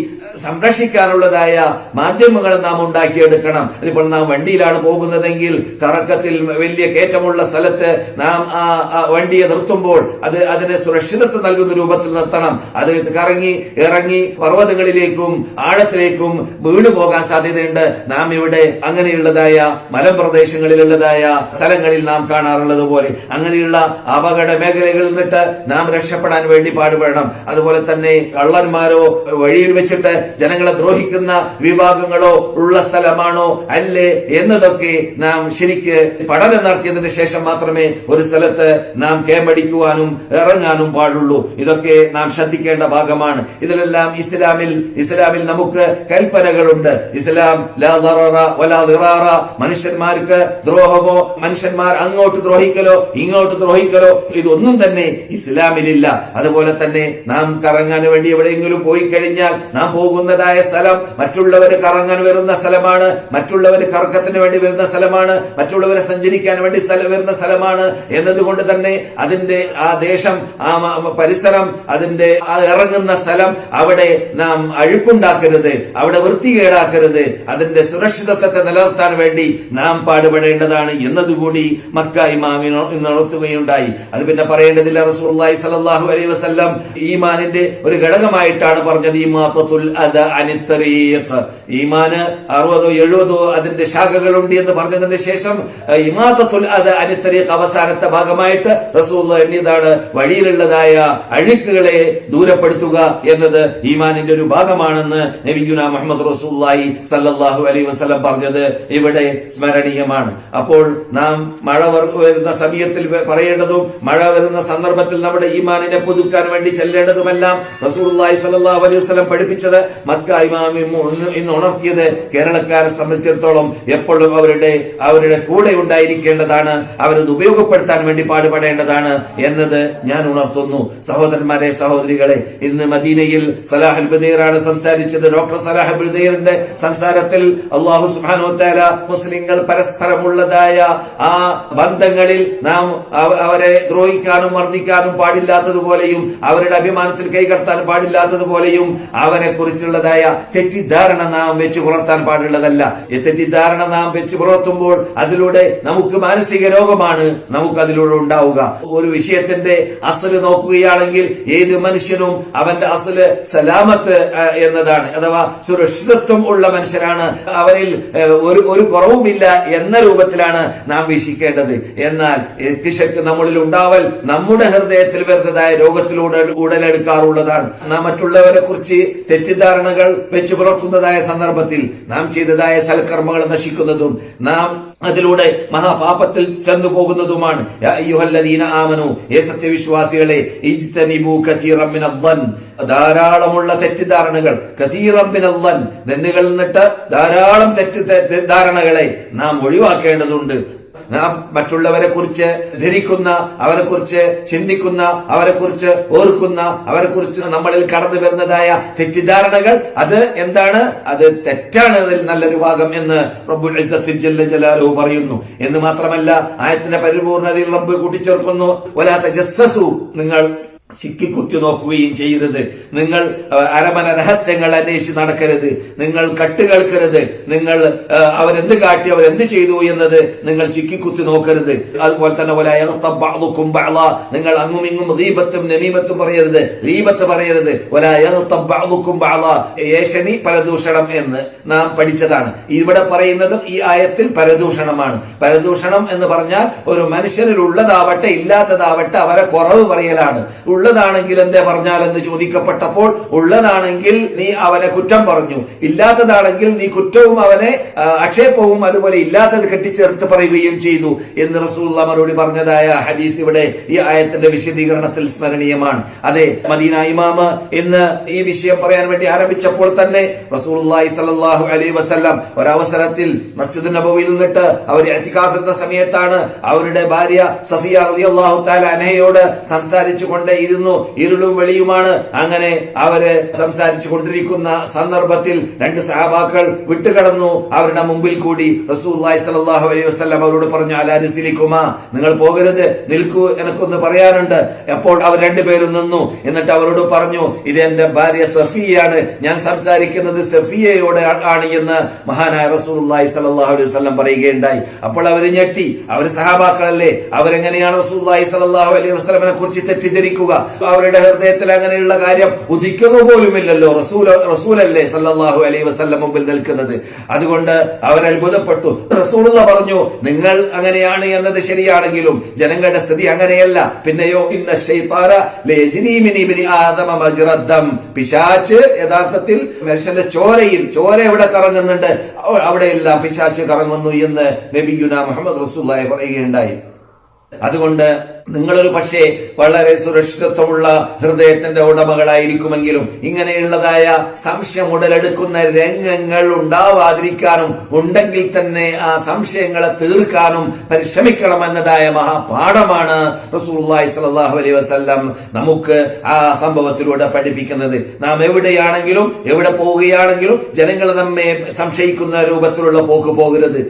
സംരക്ഷിക്കാനുള്ളതായ മാധ്യമങ്ങൾ നാം ഉണ്ടാക്കിയെടുക്കണം. അതിപ്പോൾ നാം വണ്ടിയിലാണ് പോകുന്നതെങ്കിൽ കറക്കത്തിൽ വലിയ കയറ്റമുള്ള സ്ഥലത്ത് നാം ആ വണ്ടിയെ നിർത്തുമ്പോൾ അതിന് സുരക്ഷിതത്വം നൽകുന്ന രൂപത്തിൽ നിർത്തണം. അത് കറങ്ങി ഇറങ്ങി പർവ്വതങ്ങളിലേക്കും ആഴത്തിലേക്കും വീണു പോകാൻ സാധ്യതയുണ്ട്. നാം ഇവിടെ അങ്ങനെയുള്ളതായ മലമ്പ്രദേശങ്ങളിലുള്ളതായ സ്ഥലങ്ങളിൽ നാം കാണാറുള്ളത് പോലെ അങ്ങനെയുള്ള അപകട മേഖലകളിൽ നിന്നിട്ട് നാം രക്ഷപ്പെടാൻ വേണ്ടി പാടുപെടണം. അതുപോലെ തന്നെ കള്ളന്മാരോ വഴിയിൽ വെച്ചിട്ട് ജനങ്ങളെ ദ്രോഹിക്കുന്ന വിഭാഗങ്ങളോ ഉള്ള സ്ഥലമാണോ അല്ലേ എന്നതൊക്കെ നാം ശരിക്ക് പഠനം നടത്തിയതിന് ശേഷം മാത്രമേ ഒരു സ്ഥലത്ത് നാം കേമടിക്കുവാനും ഇറങ്ങാനും പാടുള്ളൂ. ഇതൊക്കെ നാം ശ്രദ്ധിക്കേണ്ട ഭാഗമാണ്. ഇതിലെല്ലാം ഇസ്ലാമിൽ നമുക്ക് കൽപ്പനകളുണ്ട്. ഇസ്ലാം ലാ ദററ വലാ ദിറാറ, മനുഷ്യന്മാർക്ക് ദ്രോഹമോ മനുഷ്യന്മാർ അങ്ങോട്ട് ദ്രോഹിക്കലോ ഇങ്ങോട്ട് ദ്രോഹിക്കലോ ഇതൊന്നും തന്നെ ഇസ്ലാമിലില്ല. അതുപോലെ തന്നെ നാം കറങ്ങാൻ വേണ്ടി എവിടെയെങ്കിലും പോയി കഴിഞ്ഞാൽ നാം പോകുന്നതായ സ്ഥലം മറ്റുള്ളവർ കറങ്ങാൻ വരുന്ന സ്ഥലമാണ്, മറ്റുള്ളവർ കറക്കത്തിന് വേണ്ടി വരുന്ന സ്ഥലമാണ്, മറ്റുള്ളവരെ സഞ്ചരിക്കാൻ വേണ്ടി വരുന്ന സ്ഥലമാണ് എന്നതുകൊണ്ട് തന്നെ അതിന്റെ ആ ദേശം, ആ പരിസരം, അതിന്റെ ആ ഇറങ്ങുന്ന സ്ഥലം, അവിടെ നാം അഴുക്കുണ്ടാക്കരുത്, അവിടെ വൃത്തികേടാക്കരുത്. അതിന്റെ സുരക്ഷിതത്വത്തെ നിലനിർത്താൻ വേണ്ടി നാം പാടുപെടേണ്ടതാണ് എന്നതുകൂടി മക്ക ഇമാമിന് ഉണർത്തുകയുണ്ടായി. അത് പിന്നെ പറയേണ്ടതില്ല. റസൂലുള്ളാഹി സ്വല്ലല്ലാഹു അലൈഹി വസല്ലം ഈമാനിന്റെ ഒരു ഘടകമായിട്ടാണ് പറഞ്ഞത് ഇമാത്തത്തുൽ അദ അനിത് തരീഖ്. ഈമാന് 60 70 അതിന്റെ ശാഖകളുണ്ട് എന്ന് പറഞ്ഞതിന് ശേഷം ഇമാത്തത്തുൽ അദ അനിത് തരീഖ് അവസാനത്തെ ഭാഗമായിട്ട് റസൂലുള്ളാഹി എണ്ണിയതാണ് വഴിയിലുള്ളതായ അഴുക്കുകളെ ദൂരപ്പെടുത്തുക എന്നത് ഈമാനിന്റെ ഒരു ഭാഗമാണെന്ന് നബിയുനാ മുഹമ്മദ് റസൂലുള്ളാഹി സല്ലല്ലാഹു അലൈഹി വസല്ലം പറഞ്ഞത് ഇവിടെ സ്മരണീയമാണ്. അപ്പോൾ നാം മഴ വരുന്ന സമയത്തിൽ പറയേണ്ടതും മഴ വരുന്ന സന്ദർഭത്തിൽ നമ്മുടെ ഈമാനിനെ പുതുക്കാൻ വേണ്ടി ചെല്ലേണ്ടതുമെല്ലാം റസൂലുള്ളാഹി സല്ലല്ലാഹു അലൈഹി വസല്ലം പഠിപ്പിച്ചത് മക്ക ഇമാം ഇന്ന് ഉണർത്തിയത് കേരളക്കാരെ സംബന്ധിച്ചിടത്തോളം എപ്പോഴും അവരുടെ കൂടെ ഉണ്ടായിരിക്കേണ്ടതാണ്, അവരത് ഉപയോഗപ്പെടുത്താൻ വേണ്ടി പാടുപെടേണ്ടതാണ് എന്നത് ഞാൻ ഉണർത്തുന്നു. സഹോദരന്മാരെ, സഹോദരികളെ, ഇന്ന് മദീനയിൽ സലാഹ് അൽ ബദീറാണ് സംസാരിച്ചത്. ഡോക്ടർ സലാഹ് അൽ ബദീറിന്റെ സംസാരത്തിൽ അല്ലാഹു സുബ്ഹാനഹു വ തആല മുസ്ലിങ്ങൾ പരസ്പരമുള്ളതായ ആ ബന്ധങ്ങളിൽ നാം അവരെ ദ്രോഹിക്കാനും മർദ്ദിക്കാനും പാടില്ലാത്തതുപോലെയും അവരുടെ അഭിമാനത്തിൽ കൈകടത്താൻ പാടില്ലാത്തതുപോലെയും അവരെ കുറിച്ചുള്ളതായ തെറ്റിദ്ധാരണ നാം വെച്ച് പുലർത്താൻ പാടുള്ളതല്ല. ഈ തെറ്റിദ്ധാരണ നാം വെച്ച് പുലർത്തുമ്പോൾ അതിലൂടെ നമുക്ക് മാനസിക രോഗമാണ് നമുക്ക് അതിലൂടെ ഉണ്ടാവുക. ഒരു വിഷയത്തിന്റെ അസല് നോക്കുകയാണെങ്കിൽ ഏത് മനുഷ്യനും അവന്റെ അസല് സലാമത്ത് എന്നതാണ്, അഥവാ സുരക്ഷിതത്വം ഉള്ള മനുഷ്യരാണ്, അവരിൽ ഒരു കുറവുമില്ല എന്ന രൂപത്തിലാണ് നാം വീക്ഷിക്കേണ്ടത്. എന്നാൽ കിശക്ക് നമ്മളിൽ ഉണ്ടാവൽ നമ്മുടെ ഹൃദയത്തിൽ വരുന്നതായ രോഗത്തിലൂടെ ഉടലെടുക്കാറുള്ളതാണ്. നാം മറ്റുള്ളവരെ കുറിച്ച് തെറ്റിദ്ധാരണകൾ വെച്ച് പുലർത്തുന്നതായ സന്ദർഭത്തിൽ നാം ചെയ്തതായ സൽക്കർമ്മങ്ങൾ നശിക്കുന്നതും നാം അതിലൂടെ മഹാപാപത്തിൽ ചെന്നു പോകുന്നതുമാണ്. യാ അയ്യുഹല്ലദീന ആമനു, ഏ സത്യവിശ്വാസികളെ, ഇജ്തനിബു കസീറൻ മിനദ്ദൻ, ധാരാളമുള്ള തെറ്റിദ്ധാരണകൾ, കസീറൻ മിനദ്ദൻ, ദന്നുകളിൽ നിന്നിട്ട് ധാരാളം തെറ്റിദ്ധാരണകളെ നാം ഒഴിവാക്കേണ്ടതുണ്ട്. നാം മറ്റുള്ളവരെ കുറിച്ച് ധരിക്കുന്ന, അവരെ കുറിച്ച് ചിന്തിക്കുന്ന, അവരെ കുറിച്ച് ഓർക്കുന്ന, അവരെ കുറിച്ച് നമ്മളിൽ കടന്നു വരുന്നതായ തെറ്റിദ്ധാരണകൾ അത് എന്താണ്? അത് തെറ്റാണ്, അതിൽ നല്ലൊരു ഭാഗം എന്ന് റബ്ബുൽ ഇസ്സത്ത് ജല്ല ജലാലുഹു പറയുന്നു. എന്ന് മാത്രമല്ല ആയത്തിന്റെ പരിപൂർണതയിൽ റബ്ബ് കൂട്ടിച്ചേർക്കുന്നു, വലാ തജസ്സസു, നിങ്ങൾ ചിക്കിക്കുത്തി നോക്കുകയും ചെയ്യരുത്, നിങ്ങൾ അരമന രഹസ്യങ്ങൾ അന്വേഷിച്ച് നടക്കരുത്, നിങ്ങൾ കട്ടുകേൾക്കരുത്, നിങ്ങൾ അവരെന്ത് കാട്ടി അവരെന്ത് ചെയ്തു എന്നത് നിങ്ങൾ ചിക്കിക്കുത്തി നോക്കരുത്. അതുപോലെ തന്നെ നിങ്ങൾ അങ്ങും ഇങ്ങും ഗീബത്തും നമീമത്തും പറയരുത്, ഗീബത്ത് പറയരുത്. ഏഷണി പരദൂഷണം എന്ന് നാം പഠിച്ചതാണ്. ഇവിടെ പറയുന്നത് ഈ ആയത്തിൽ പരദൂഷണമാണ്. പരദൂഷണം എന്ന് പറഞ്ഞാൽ ഒരു മനുഷ്യനിൽ ഉള്ളതാവട്ടെ ഇല്ലാത്തതാവട്ടെ അവരെ കുറവ് പറയലാണ്. ഉള്ളതാണെങ്കിൽ എന്തേ പറഞ്ഞാലെന്ന് ചോദിക്കപ്പെട്ടപ്പോൾ ഉള്ളതാണെങ്കിൽ നീ അവനെ കുറ്റം പറഞ്ഞു, ഇല്ലാത്തതാണെങ്കിൽ നീ കുറ്റവും അവനെ ആക്ഷേപവും അതുപോലെ ഇല്ലാത്തത് കെട്ടിച്ചേർത്ത് പറയുകയും ചെയ്തു എന്ന് റസൂലുള്ളാഹി മറുപടി പറഞ്ഞതായ ഹദീസ് ഇവിടെ ഈ ആയത്തിന്റെ വിശദീകരണത്തിൽ സ്മരണീയമാണ്. അതെ, മദീന ഇമാം ഇന്ന് ഈ വിഷയം പറയാൻ വേണ്ടി ആരംഭിച്ചപ്പോൾ തന്നെ റസൂലുള്ളാഹി സ്വല്ലല്ലാഹു അലൈഹി വസല്ലം ഒരവസരത്തിൽ മസ്ജിദ് നബവിയിൽ നിന്നിട്ട് അവർ ഇഅ്തികാഫിന്റെ സമയത്താണ് അവരുടെ ഭാര്യ സഫിയ റളിയല്ലാഹു തആല അൻഹയോട് സംസാരിച്ചു കൊണ്ടേയിരുന്നു. ഇരുളും വെളിയുമാണ്. അങ്ങനെ അവര് സംസാരിച്ചു കൊണ്ടിരിക്കുന്ന സന്ദർഭത്തിൽ രണ്ട് സഹാബാക്കൾ വിട്ടുകടന്നു. അവരുടെ മുമ്പിൽ കൂടി റസൂലുള്ളാഹി സ്വല്ലല്ലാഹു അലൈഹി വസല്ലം അവരോട് പറഞ്ഞു, അലാ റിസ്ലികുമാ, നിങ്ങൾ പോകരുത്, നിൽക്കൂ, എനിക്കൊന്ന് പറയാനുണ്ട്. അപ്പോൾ അവർ രണ്ടുപേരും നിന്നു. എന്നിട്ട് അവരോട് പറഞ്ഞു, ഇത് എന്റെ ഭാര്യ സഫിയയാണ്, ഞാൻ സംസാരിക്കുന്നത് സഫിയയോട് ആണ് എന്ന് മഹാനായ റസൂലുള്ളാഹി സ്വല്ലല്ലാഹു അലൈഹി വസല്ലം പറയുകയുണ്ടായി. അപ്പോൾ അവർ ഞെട്ടി. അവർ സഹാബാക്കളല്ലേ, അവരെങ്ങനെയാണ് റസൂലുള്ളാഹി സ്വല്ലല്ലാഹു അലൈഹി വസല്ലമയെ കുറിച്ച് തെറ്റിദ്ധരിക്കുക? അവരുടെ ഹൃദയത്തിൽ അങ്ങനെയുള്ള കാര്യം ഉദിക്കുക പോലുമില്ലല്ലോ. റസൂലല്ലേ സല്ലല്ലാഹു അലൈഹി വസല്ലം മുമ്പിൽ നിൽക്കുന്നത്. അതുകൊണ്ട് അവർ അത്ഭുതപ്പെട്ടു. റസൂലുള്ളാഹി പറഞ്ഞു, നിങ്ങൾ അങ്ങനെയാണ് എന്നത് ശരിയാണെങ്കിലും ജനങ്ങളുടെ സ്ഥിതി അങ്ങനെയല്ല. പിന്നെയോ ഇന്ന ശൈത്താന ലയജ്രി മിൻ ഇബ്നി ആദമ മജ്റദ്ദം, പിശാച് യഥാർത്ഥത്തിൽ മനുഷ്യന്റെ ചോര എവിടെ കറങ്ങുന്നുണ്ട് അവിടെയെല്ലാം പിശാച് കറങ്ങുന്നു എന്ന് നബിയുനാ മുഹമ്മദ് റസൂലുള്ളാഹി പറയുകയുണ്ടായി. അതുകൊണ്ട് നിങ്ങളൊരു പക്ഷേ വളരെ സുരക്ഷിതത്വമുള്ള ഹൃദയത്തിന്റെ ഉടമകളായിരിക്കുമെങ്കിലും ഇങ്ങനെയുള്ളതായ സംശയം ഉടലെടുക്കുന്ന രംഗങ്ങൾ ഉണ്ടാവാതിരിക്കാനും ഉണ്ടെങ്കിൽ തന്നെ ആ സംശയങ്ങളെ തീർക്കാനും പരിശ്രമിക്കണമെന്നതായ മഹാപാഠമാണ് റസൂലുള്ളാഹി സ്വല്ലല്ലാഹു അലൈഹി വസല്ലം നമുക്ക് ആ സംഭവത്തിലൂടെ പഠിപ്പിക്കുന്നത്. നാം എവിടെയാണെങ്കിലും എവിടെ പോവുകയാണെങ്കിലും ജനങ്ങൾ നമ്മെ സംശയിക്കുന്ന രൂപത്തിലുള്ള പോക്ക് പോകരുത്.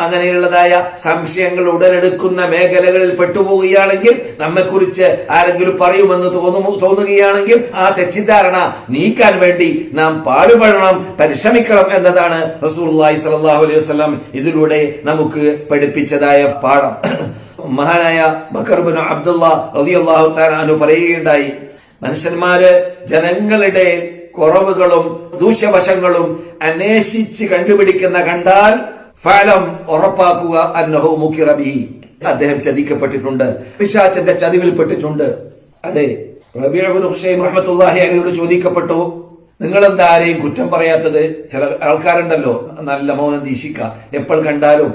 അങ്ങനെയുള്ളതായ സംശയങ്ങൾ ഉടലെടുക്കുന്ന മേഖലകളിൽ പെട്ടുപോവുകയാണെങ്കിൽ, നമ്മെക്കുറിച്ച് ആരെങ്കിലും പറയുമെന്ന് തോന്നുകയാണെങ്കിൽ ആ തെറ്റിദ്ധാരണ നീക്കാൻ വേണ്ടി നാം പാടുപെടണം, പരിശ്രമിക്കണം എന്നതാണ് റസൂലുള്ളാഹി സ്വല്ലല്ലാഹു അലൈഹി വസല്ലം ഇതിലൂടെ നമുക്ക് പഠിപ്പിച്ചതായ പാഠം. മഹാനായ ബക്കർ ഇബ്നു അബ്ദുല്ലാഹ് റളിയല്ലാഹു തആല അൻഹു പറയുകയുണ്ടായി, മനുഷ്യന്മാര് ജനങ്ങളുടെ കുറവുകളും ദൂഷ്യവശങ്ങളും അന്വേഷിച്ച് കണ്ടുപിടിക്കുന്ന കണ്ടാൽ ഫലം ഉറപ്പാക്കുക അന്നഹു മുകിറ ബിഹി, അദ്ദേഹം ചതിക്കപ്പെട്ടിട്ടുണ്ട്, പിശാചിന്റെ ചതിവിൽപ്പെട്ടിട്ടുണ്ട്. അതെ, റബീഉ ഇബ്നു ഹുസൈൻ റഹ്മത്തുള്ളാഹി അലൈഹിയോട് ചോദിക്കപ്പെട്ടു, നിങ്ങൾ എന്താ ആരെയും കുറ്റം പറയാത്തത്? ചില ആൾക്കാരുണ്ടല്ലോ നല്ല മൗനം ദീക്ഷിക്ക, എപ്പോൾ കണ്ടാലും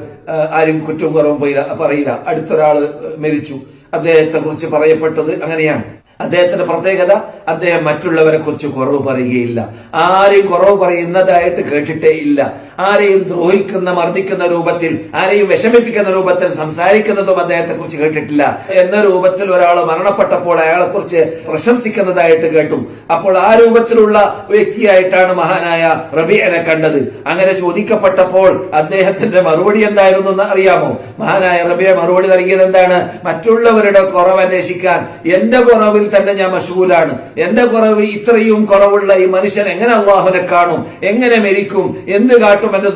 ആരും കുറ്റവും കുറവും പറയില്ല. അടുത്തൊരാള് മരിച്ചു, അദ്ദേഹത്തെ കുറിച്ച് പറയപ്പെട്ടത് അങ്ങനെയാണ്. അദ്ദേഹത്തിന്റെ പ്രത്യേകത, അദ്ദേഹം മറ്റുള്ളവരെ കുറിച്ച് കുറവ് പറയുകയില്ല. ആരെയും കുറവ് പറയുന്നതായിട്ട് കേട്ടിട്ടേ ഇല്ല. ആരെയും ദ്രോഹിക്കുന്ന മർദ്ദിക്കുന്ന രൂപത്തിൽ, ആരെയും വിഷമിപ്പിക്കുന്ന രൂപത്തിൽ സംസാരിക്കുന്നതും അദ്ദേഹത്തെ കുറിച്ച് കേട്ടിട്ടില്ല. എന്ന രൂപത്തിൽ ഒരാൾ മരണപ്പെട്ടപ്പോൾ അയാളെ കുറിച്ച് പ്രശംസിക്കുന്നതായിട്ട് കേട്ടു. അപ്പോൾ ആ രൂപത്തിലുള്ള വ്യക്തിയായിട്ടാണ് മഹാനായ റബീഅനെ കണ്ടത്. അങ്ങനെ ചോദിക്കപ്പെട്ടപ്പോൾ അദ്ദേഹത്തിന്റെ മറുപടി എന്തായിരുന്നു എന്ന് അറിയാമോ? മഹാനായ റബീഅ മറുപടി നൽകിയത് എന്താണ്? മറ്റുള്ളവരുടെ കുറവ് അന്വേഷിക്കാൻ എന്റെ കുറവിൽ തന്നെ ഞാൻ മശ്ഗൂലാണ്. എന്റെ കുറവ്, ഇത്രയും കുറവുള്ള ഈ മനുഷ്യൻ എങ്ങനെ അള്ളാഹുവിനെ കാണും, എങ്ങനെ മരിക്കും, എന്ത് കാട്ടും എന്ന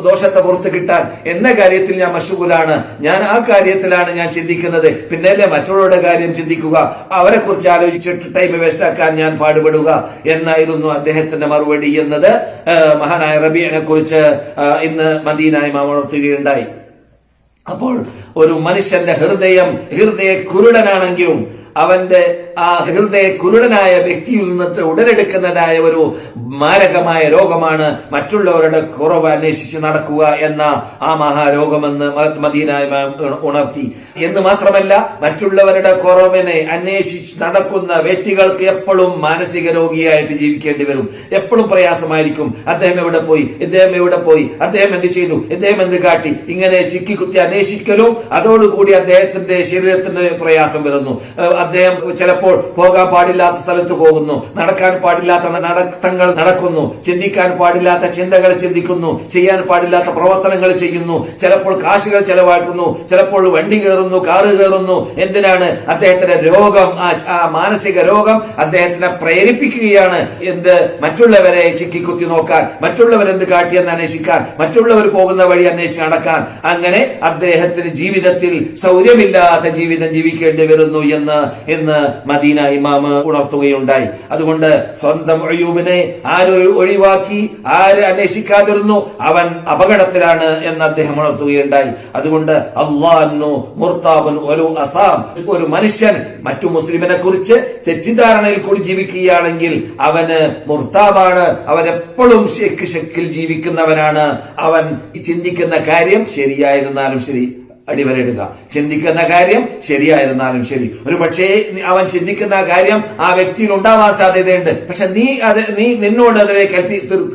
ദോഷത്തെ പുറത്ത് കിട്ടാൻ എന്ന കാര്യത്തിൽ ഞാൻ മശ്ഗൂലാണ്. ഞാൻ ആ കാര്യത്തിലാണ് ഞാൻ ചിന്തിക്കുന്നത്. പിന്നല്ലേ മറ്റുള്ളവരുടെ കാര്യം ചിന്തിക്കുക, അവരെ കുറിച്ച് ആലോചിച്ചിട്ട് ടൈം വേസ്റ്റ് ആക്കാൻ ഞാൻ പാടുപെടുക എന്നായിരുന്നു അദ്ദേഹത്തിന്റെ മറുപടി എന്നത് മഹാനായ റബീഅനെ കുറിച്ച് ഇന്ന് മദീന ഇമാം ഉണർത്തുകയുണ്ടായി. അപ്പോൾ ഒരു മനുഷ്യന്റെ ഹൃദയ കുരുടനാണെങ്കിലും അവന്റെ ആ ഹൃദയ കുരുടനായ വ്യക്തിയിൽ നിന്ന് ഉടലെടുക്കുന്നതായ ഒരു മാരകമായ രോഗമാണ് മറ്റുള്ളവരുടെ കുറവ് അന്വേഷിച്ച് നടക്കുക എന്ന ആ മഹാരോഗമെന്ന് മദീന ഇമാം ഉണർത്തി. എന്ന് മാത്രമല്ല, മറ്റുള്ളവരുടെ കുറവിനെ അന്വേഷിച്ച് നടക്കുന്ന വ്യക്തികൾക്ക് എപ്പോഴും മാനസിക രോഗിയായിട്ട് ജീവിക്കേണ്ടി വരും. എപ്പോഴും പ്രയാസമായിരിക്കും. അദ്ദേഹം എവിടെ പോയി, അദ്ദേഹം എന്ത് ചെയ്തു, അദ്ദേഹം എന്ത് കാട്ടി, ഇങ്ങനെ ചിക്കി കുത്തി അന്വേഷിക്കലും അതോടുകൂടി അദ്ദേഹത്തിന്റെ ശരീരത്തിന് പ്രയാസം വരുന്നു. അദ്ദേഹം ചിലപ്പോൾ പോകാൻ പാടില്ലാത്ത സ്ഥലത്ത് പോകുന്നു, നടക്കാൻ പാടില്ലാത്ത നടത്തങ്ങൾ നടക്കുന്നു, ചിന്തിക്കാൻ പാടില്ലാത്ത ചിന്തകൾ ചിന്തിക്കുന്നു, ചെയ്യാൻ പാടില്ലാത്ത പ്രവർത്തനങ്ങൾ ചെയ്യുന്നു, ചിലപ്പോൾ കാശുകൾ ചെലവാക്കുന്നു, ചിലപ്പോൾ വണ്ടി കയറുന്നു, കാറ് കയറുന്നു. എന്തിനാണ്? അദ്ദേഹത്തിന്റെ രോഗം, ആ മാനസിക രോഗം അദ്ദേഹത്തിനെ പ്രേരിപ്പിക്കുകയാണ്. മറ്റുള്ളവരെ ചിക്കിക്കുത്തി നോക്കാൻ, മറ്റുള്ളവരെന്ത് കാട്ടിയെന്ന് അന്വേഷിക്കാൻ, മറ്റുള്ളവർ പോകുന്ന വഴി അന്വേഷിച്ച് നടക്കാൻ. അങ്ങനെ അദ്ദേഹത്തിന് ജീവിതത്തിൽ സൗര്യമില്ലാത്ത ജീവിതം ജീവിക്കേണ്ടി വരുന്നു എന്ന് എന്ന് മദീന ഇമാം ഉണർത്തുകയുണ്ടായി. അതുകൊണ്ട് സ്വന്തം അയ്യൂബിനെ ആര് ഒഴിവാക്കി, ആര് അന്വേഷിക്കാതിരുന്നു, അവൻ അപകടത്തിലാണ് എന്ന് അദ്ദേഹം ഉണർത്തുകയുണ്ടായി. അതുകൊണ്ട് അല്ലാഹു മുർതാബുൻ വലു അസാം, ഒരു മനുഷ്യൻ മറ്റു മുസ്ലിമിനെ കുറിച്ച് തെറ്റിദ്ധാരണയിൽ കൂടി ജീവിക്കുകയാണെങ്കിൽ അവന് മുർതാബാണ്, അവൻ എപ്പോഴും ഷെക്കിൽ ജീവിക്കുന്നവനാണ്. അവൻ ചിന്തിക്കുന്ന കാര്യം ശരിയായിരുന്നാലും ശരി, അടിവരയിടുക, ചിന്തിക്കുന്ന കാര്യം ശരിയായിരുന്നാലും ശരി. ഒരു പക്ഷേ അവൻ ചിന്തിക്കുന്ന കാര്യം ആ വ്യക്തിയിൽ ഉണ്ടാവാൻ സാധ്യതയുണ്ട്, പക്ഷെ നിന്നോട് അതിനെ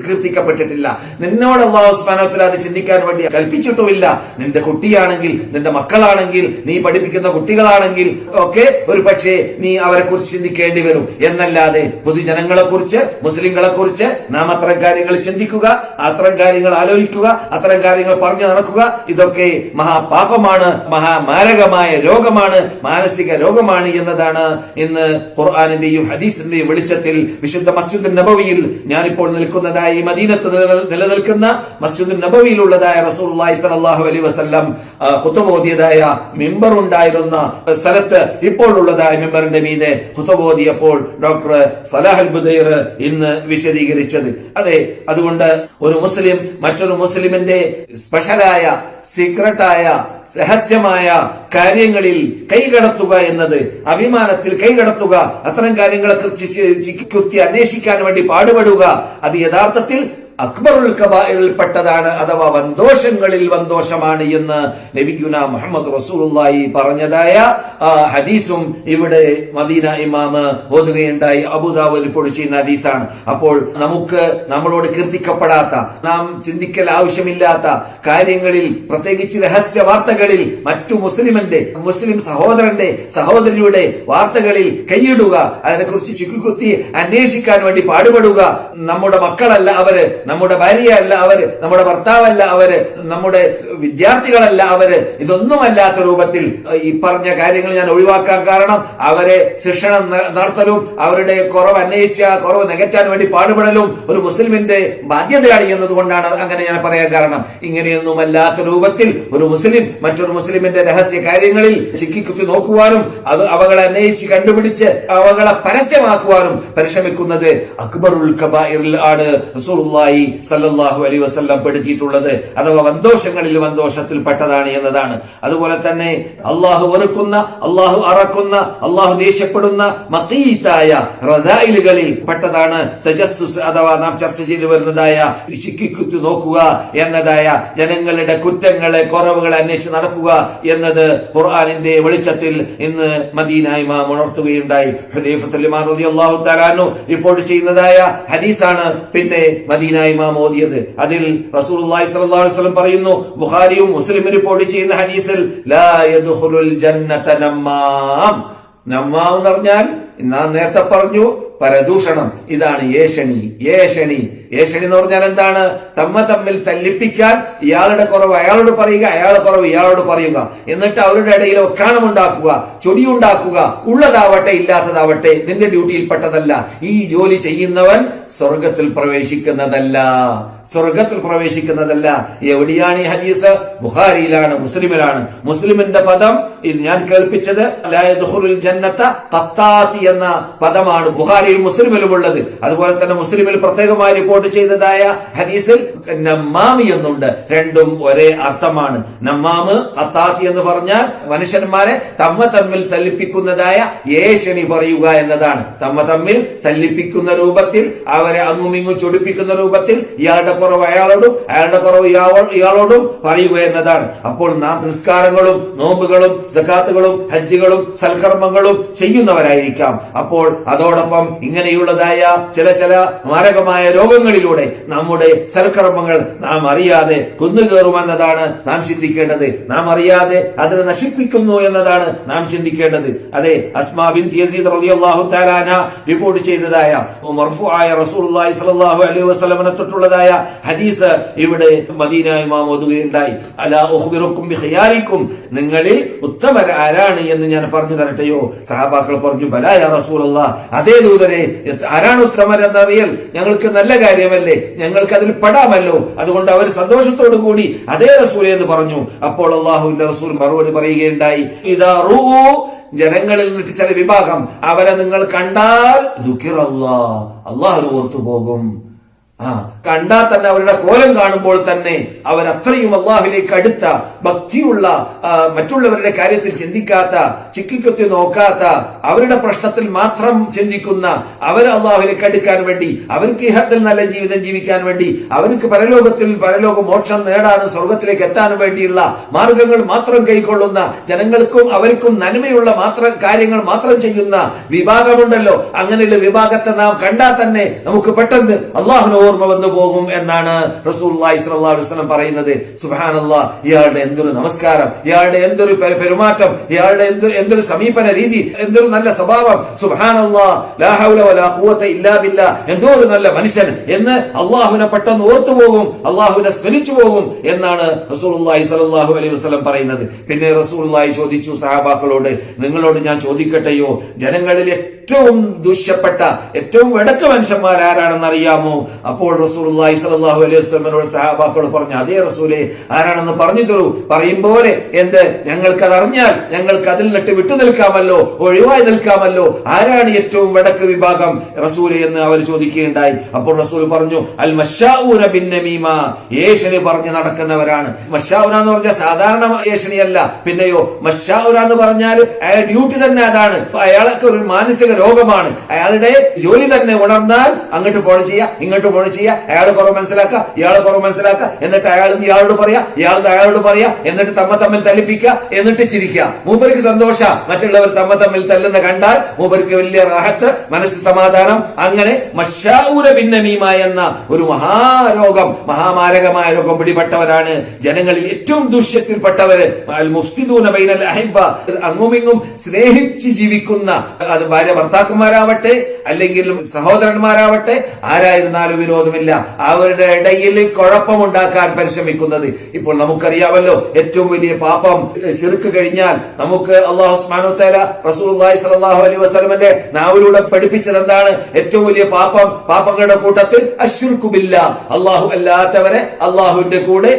കീർത്തിക്കപ്പെട്ടിട്ടില്ല, നിന്നോട് അല്ലാഹു സുബ്ഹാനഹു വ തആല അത് ചിന്തിക്കാൻ വേണ്ടി കൽപ്പിച്ചിട്ടുമില്ല. നിന്റെ കുട്ടിയാണെങ്കിൽ, നിന്റെ മക്കളാണെങ്കിൽ, നീ പഠിപ്പിക്കുന്ന കുട്ടികളാണെങ്കിൽ ഒക്കെ ഒരു പക്ഷേ നീ അവരെ കുറിച്ച് ചിന്തിക്കേണ്ടി വരും. എന്നല്ലാതെ പൊതുജനങ്ങളെ കുറിച്ച്, മുസ്ലിങ്ങളെ കുറിച്ച് നാം അത്തരം കാര്യങ്ങൾ ചിന്തിക്കുക, അത്തരം കാര്യങ്ങൾ ആലോചിക്കുക, അത്തരം കാര്യങ്ങൾ പറഞ്ഞു നടക്കുക, ഇതൊക്കെ മഹാപാപം, മഹാമാരകമായ രോഗമാണ്, മാനസിക രോഗമാണ് എന്നതാണ് ഇന്ന് ഖുർആനിന്റെയും ഹദീസിന്റെയും വെളിച്ചത്തിൽ വിശുദ്ധ മസ്ജിദുൻ നബവിയിൽ, ഞാനിപ്പോൾ നിൽക്കുന്നതായ ഈ മദീനത്ത് നിലനിൽക്കുന്ന മസ്ജിദുൻ നബവിയിലുള്ളതായ റസൂലുള്ളാഹി സ്വല്ലല്ലാഹു അലൈഹി വസല്ലം ഖുതുബ ഓതിയതായ മിമ്പർ ഉണ്ടായിരുന്ന സ്ഥലത്ത് ഇപ്പോൾ ഉള്ളതായ മിമ്പറിന്റെ മീതെ ഖുതുബ ഓതിയപ്പോൾ ഡോക്ടർ സലാഹുൽ ബുദൈർ ഇന്ന് വിശദീകരിച്ചത്. അതെ, അതുകൊണ്ട് ഒരു മുസ്ലിം മറ്റൊരു മുസ്ലിമിന്റെ സ്പെഷ്യലായ, സീക്രട്ടായ, രഹസ്യമായ കാര്യങ്ങളിൽ കൈകടത്തുക എന്നത്, അഭിമാനത്തിൽ കൈകടത്തുക, അത്തരം കാര്യങ്ങളെ കുറിച്ച് അന്വേഷിക്കാൻ വേണ്ടി പാടുപെടുക, അത് യഥാർത്ഥത്തിൽ അക്ബറുൽ കബായിറിൽപ്പെട്ടതാണ്, അഥവാ വൻദോഷങ്ങളിൽ വൻദോഷമാണ് എന്ന് നബിയുനാ മുഹമ്മദ് റസൂലുള്ളാഹി പറഞ്ഞതായ ഹദീസും ഇവിടെ മദീന ഇമാം ഓതുകയുണ്ടായി. അബൂദാവൂദ് റിപ്പോർട്ട് ചെയ്യുന്ന ഹദീസാണ്. അപ്പോൾ നമുക്ക് നമ്മളോട് കീർത്തിക്കപ്പെടാത്ത, നാം ചിന്തിക്കൽ ആവശ്യമില്ലാത്ത കാര്യങ്ങളിൽ, പ്രത്യേകിച്ച് രഹസ്യ വാർത്തകളിൽ, മറ്റു മുസ്ലിം സഹോദരന്റെ സഹോദരിയുടെ വാർത്തകളിൽ കൈയിടുക, അതിനെക്കുറിച്ച് ചുക്കിക്കുത്തി അന്വേഷിക്കാൻ വേണ്ടി പാടുപെടുക. നമ്മുടെ മക്കളല്ല അവര്, നമ്മുടെ ഭാര്യയല്ല അവര്, നമ്മുടെ ഭർത്താവല്ല അവര്, നമ്മുടെ വിദ്യാർത്ഥികളല്ല അവര്, ഇതൊന്നുമല്ലാത്ത രൂപത്തിൽ ഈ പറഞ്ഞ കാര്യങ്ങൾ ഞാൻ ഒഴിവാക്കാൻ കാരണം അവരെ ശിക്ഷണം നടത്തലും അവരുടെ കുറവ് അന്വേഷിച്ച കുറവ് നികറ്റാൻ വേണ്ടി പാടുപെടലും ഒരു മുസ്ലിമിന്റെ ബാധ്യതയാണ് എന്നതുകൊണ്ടാണ് അങ്ങനെ ഞാൻ പറയാൻ കാരണം. ഇങ്ങനെയൊന്നുമല്ലാത്ത രൂപത്തിൽ ഒരു മുസ്ലിം മറ്റൊരു മുസ്ലിമിന്റെ രഹസ്യ കാര്യങ്ങളിൽ ചിക്കിക്കുത്തി നോക്കുവാനും അവകളെ അന്വേഷിച്ച് കണ്ടുപിടിച്ച് അവകളെ പരസ്യമാക്കുവാനും പരിശ്രമിക്കുന്നത് അക്ബറുൽ കബായിറിൽ ആണ് റസൂലുള്ളാഹി സല്ലല്ലാഹു അലൈഹി വസല്ലം പെടുത്തിയിട്ടുള്ളത്, അഥവാ വൻദോഷങ്ങളിൽ വൻദോഷത്തിൽ പെട്ടതാണ് എന്നതാണ്. അതുപോലെ തന്നെ അള്ളാഹു വെറുക്കുന്ന, അള്ളാഹു അറക്കുന്ന, അള്ളാഹു ദേഷ്യപ്പെടുന്ന മഖീതായ റദായിലുകളിൽ പെട്ടതാണ് തജസ്സുസ്, അഥവാ നാം ചർച്ച ചെയ്തു വരുന്നതായ ചിക്കിക്കുത്തി നോക്കുക എന്നതായ ജനങ്ങളുടെ കുറ്റങ്ങളെ, കുറവുകളെ അന്വേഷിച്ച് നടക്കുക എന്നത് ഖുർആനിന്റെ വെളിച്ചത്തിൽ ഇന്ന് മദീന ഇമാം ഉണർത്തുകയുണ്ടായി. ഹുദൈഫത്തുൽ യമാൻ റളിയല്ലാഹു തആല അൻഹു റിപ്പോർട്ട് ചെയ്യുന്നതായ ഹദീസാണ് പിന്നെ മദീന ഇമാം ഓതിയത്. അതിൽ റസൂലുള്ളാഹി സ്വല്ലല്ലാഹു അലൈഹി വസല്ലം പറയുന്നു, ബുഖാരിയും മുസ്ലിമും റിപ്പോർട്ട് ചെയ്യുന്ന ഹദീസിൽ, ലാ യദ്ഖുലുൽ ജന്നത നമ്മാം. നമ്മാം എന്ന് പറഞ്ഞാൽ നാം നേരത്തെ പറഞ്ഞു പരദൂഷണം, ഇതാണ് ഏഷണി. എന്ന് പറഞ്ഞാൽ എന്താണ്? തമ്മിൽ തല്ലിപ്പിക്കാൻ, ഇയാളുടെ കുറവ് അയാളോട് പറയുക, അയാളുടെ കുറവ് ഇയാളോട് പറയുക, എന്നിട്ട് അവരുടെ ഇടയിൽ ഒക്കാണമുണ്ടാക്കുക, ചൊടിയുണ്ടാക്കുക. ഉള്ളതാവട്ടെ ഇല്ലാത്തതാവട്ടെ നിന്റെ ഡ്യൂട്ടിയിൽപ്പെട്ടതല്ല. ഈ ജോലി ചെയ്യുന്നവൻ സ്വർഗത്തിൽ പ്രവേശിക്കുന്നതല്ല. എവിടെയാണ് ഈ ഹദീസ്? ബുഖാരിയിലാണ്, മുസ്ലിമിലാണ്. മുസ്ലിമിന്റെ പദം ഞാൻ കേൾപ്പിച്ചത് ലാ യദ്ഖുലുൽ ജന്നത ഖത്താത്തി എന്ന പദമാണ് ബുഖാരിയിൽ മുസ്ലിമിലും ഉള്ളത്. അതുപോലെ തന്നെ മുസ്ലിമിൽ പ്രത്യേകമായി റിപ്പോർട്ട് ചെയ്തതായ ഹദീസിൽ നമ്മാമി എന്നുണ്ട്. രണ്ടും ഒരേ അർത്ഥമാണ്. നമ്മാമ്, ഖത്താത്തി എന്ന് പറഞ്ഞാൽ മനുഷ്യന്മാരെ തമ്മിൽ തല്ലിപ്പിക്കുന്നതായ ഏഷണി പറയുക എന്നതാണ്. തമ്മിൽ തല്ലിപ്പിക്കുന്ന രൂപത്തിൽ, അവരെ അങ്ങുമിങ്ങും ചൊടിപ്പിക്കുന്ന രൂപത്തിൽ ഇയാളുടെ കുറവ് അയാളോടും അയാളുടെ കുറവ് ഇയാളോടും പറയുക എന്നതാണ്. അപ്പോൾ നാം നിസ്കാരങ്ങളും നോമ്പുകളും സകാത്തുകളും ഹജ്ജുകളും സൽക്കർമ്മങ്ങളും ചെയ്യുന്നവരായിരിക്കാം. അപ്പോൾ അതോടൊപ്പം ഇങ്ങനെയുള്ളതായ ചില മാരകമായ രോഗങ്ങളിലൂടെ നമ്മുടെ സൽക്കർമ്മങ്ങൾ നാം അറിയാതെ കുന്നുകയറുമെന്നതാണ് നാം ചിന്തിക്കേണ്ടത്. നാം അറിയാതെ അതിനെ നശിപ്പിക്കുന്നു എന്നതാണ് നാം ചിന്തിക്കേണ്ടത്. അതെ, അസ്മാ ബിൻത് യസീദ് റളിയല്ലാഹു തആല അൻഹ റിപ്പോർട്ട് ചെയ്തതായ മർഫൂആയ റസൂലുള്ളാഹി സ്വല്ലല്ലാഹു അലൈഹി വസല്ലമനെ തൊട്ടുള്ളതായ ഹദീസ് ഇവിടെ മദീന ഇമാം ഓതുകയുണ്ടായി. അലാ ഉഖ്ബിറുക്കും ബിഖിയാരിക്കും, നിങ്ങളിൽ ഉത്തമർ ആരാണ് എന്ന് ഞാൻ പറഞ്ഞു തരട്ടെയോ? സഹാബാക്കൾ പറഞ്ഞു, ബലാ യാ റസൂലല്ലാഹ്, അതേ ദൂതരെ, ആരാണ് ഉത്തമർ എന്നറിയൽ ഞങ്ങൾക്ക് നല്ല കാര്യമല്ലേ, ഞങ്ങൾക്ക് അതിൽ പെടാമല്ലോ. അതുകൊണ്ട് അവർ സന്തോഷത്തോടു കൂടി അതേ റസൂൽ എന്ന് പറഞ്ഞു. അപ്പോൾ അല്ലാഹുവിന്റെ റസൂൽ മറുപടി പറയുകയുണ്ടായി, ഇദാ റൂ ജനങ്ങളിൽ നിന്നിട്ട് ചില വിഭാഗം അവരെ നിങ്ങൾ കണ്ടാൽ അള്ളാഹു ഓർത്തു പോകും. കണ്ടാൽ തന്നെ അവരുടെ കോലം കാണുമ്പോൾ തന്നെ അവരത്രയും അള്ളാഹുവിലേക്ക് അടുത്ത ഭക്തിയുള്ള, മറ്റുള്ളവരുടെ കാര്യത്തിൽ ചിന്തിക്കാത്ത, ചിക്കിക്കൊത്തി നോക്കാത്ത, അവരുടെ പ്രശ്നത്തിൽ മാത്രം ചിന്തിക്കുന്ന, അവർ അള്ളാഹുവിലേക്ക് അടുക്കാൻ വേണ്ടി, അവർക്ക് ഇഹത്തിൽ നല്ല ജീവിതം ജീവിക്കാൻ വേണ്ടി, അവർക്ക് പരലോക മോക്ഷം നേടാനും സ്വർഗത്തിലേക്ക് എത്താനും വേണ്ടിയുള്ള മാർഗങ്ങൾ മാത്രം കൈക്കൊള്ളുന്ന, ജനങ്ങൾക്കും അവർക്കും നന്മയുള്ള കാര്യങ്ങൾ മാത്രം ചെയ്യുന്ന വിഭാഗമുണ്ടല്ലോ. അങ്ങനെയുള്ള വിഭാഗത്തെ നാം കണ്ടാൽ തന്നെ നമുക്ക് പെട്ടെന്ന് അള്ളാഹുവിന് ഓർമ്മ വന്നു പോകും എന്നാണ് റസൂലുള്ളാഹി സ്വല്ലല്ലാഹു അലൈഹി വസല്ലം പറയുന്നത്. സുബ്ഹാനല്ലാഹ്, ഇയാളുടെ എന്തൊരു നമസ്കാരം, ഇയാളുടെ എന്തൊരു പെരുമാറ്റം, ഇയാളുടെ എന്തൊരു സമീപന രീതി, എന്തൊരു നല്ല സ്വഭാവം, സുബ്ഹാനല്ലാഹ്, ലാ ഹൗല വലാ ഖുവത ഇല്ലാ ബില്ലാഹ്, എന്തോരു നല്ല മനുഷ്യൻ എന്ന് അള്ളാഹുവിനെ പെട്ടെന്ന് ഓർത്തുപോകും, അള്ളാഹുവിനെ സ്മരിച്ചു പോകും എന്നാണ് റസൂലുള്ളാഹി സ്വല്ലല്ലാഹു അലൈഹി വസല്ലം പറയുന്നത്. പിന്നെ റസൂലുള്ളാഹി ചോദിച്ചു സഹാബാക്കളോട്, നിങ്ങളോട് ഞാൻ ചോദിക്കട്ടെയോ, ജനങ്ങളിൽ ഏറ്റവും ദുഷ്യപ്പെട്ട, ഏറ്റവും വെടക്ക് മനുഷ്യന്മാർ ആരാണെന്ന് അറിയാമോ? അപ്പോൾ റസൂലുള്ളാഹി സ്വല്ലല്ലാഹു അലൈഹി വസല്ലമയോട് സഹാബാക്കളോട് പറഞ്ഞു, അതേ റസൂലേ, ആരാണെന്ന് പറഞ്ഞു തരൂ. പറയും പോലെ എന്ത്, ഞങ്ങൾക്കത് അറിഞ്ഞാൽ ഞങ്ങൾക്ക് അതിൽ നിന്നിട്ട് വിട്ടു നിൽക്കാമല്ലോ, ഒഴിവായി നിൽക്കാമല്ലോ. ആരാണ് ഏറ്റവും വെടക്ക് വിഭാഗം റസൂലേ എന്ന് അവർ ചോദിക്കുകയുണ്ടായി. അപ്പോൾ റസൂൽ പറഞ്ഞു, അൽ മശാഊന ബിൻ നമീമ, ഏഷണി പറഞ്ഞു നടക്കുന്നവരാണ്. മശാഊന എന്ന് പറഞ്ഞാൽ സാധാരണ ഏഷണിയല്ല, പിന്നെയോ മശാഊന എന്ന് പറഞ്ഞാൽ അയാൾ ഡ്യൂട്ടി തന്നെ അതാണ്. അയാൾക്ക് ഒരു മാനസിക രോഗമാണ്. അയാളുടെ ജോലി തന്നെ ഉണർന്നാൽ അങ്ങോട്ട് ഫോൺ ചെയ്യുക, ഇങ്ങോട്ട് ഫോൺ ചെയ്യുക, അയാൾ കുറവ് മനസ്സിലാക്കുക, ഇയാളെ കുറവ് മനസ്സിലാക്കുക, എന്നിട്ട് അയാൾ ഇയാളോട് പറയാ, ഇയാളുടെ അയാളോട് പറയാ, എന്നിട്ട് തമ്മിൽ തല്ലിപ്പിക്കുക, എന്നിട്ട് ചിരിക്കുക. മൂപ്പർക്ക് സന്തോഷ, മറ്റുള്ളവർ തമ്മിൽ തല്ലുന്ന കണ്ടാൽ മൂപ്പർക്ക് വലിയ റാഹത്ത്, മനസ്സ് സമാധാനം. അങ്ങനെ മശാഊന ബിൻ നമീമ എന്ന ഒരു മഹാരോഗം, മഹാമാരകമായ രോഗം പിടിപെട്ടവരാണ് ജനങ്ങളിൽ ഏറ്റവും ദുഷ്യത്തിൽപ്പെട്ടവര്. അൽ മുഫ്സിദൂന ബൈനൽ അഹിബ്ബ, അങ്ങുമിങ്ങും സ്നേഹിച്ച് ജീവിക്കുന്ന, അത് ഭാര്യ ഭർത്താക്കന്മാരാവട്ടെ അല്ലെങ്കിൽ സഹോദരന്മാരാവട്ടെ, ആരായിരുന്നാലും വിരോധമില്ല, അവരുടെ ഇടയിൽ കുഴപ്പമുണ്ടാക്കാൻ പരിശ്രമിക്കുന്നത്. ഇപ്പോൾ നമുക്കറിയാമല്ലോ, ഏറ്റവും വലിയ പാപം ശിർക്ക് കഴിഞ്ഞാൽ നമുക്ക് അല്ലാഹു സുബ്ഹാനഹു വ തആല റസൂലുള്ളാഹി സ്വല്ലല്ലാഹു അലൈഹി വസല്ലമയുടെ നാവിലൂടെ പഠിപ്പിച്ചത് എന്താണ്? ഏറ്റവും വലിയ പാപങ്ങളുടെ കൂട്ടത്തിൽ അശ്ശിർക്കു ബില്ലാഹ്, അല്ലാഹു അല്ലാത്തവരെ അല്ലാഹുവിന്റെ കൂടെ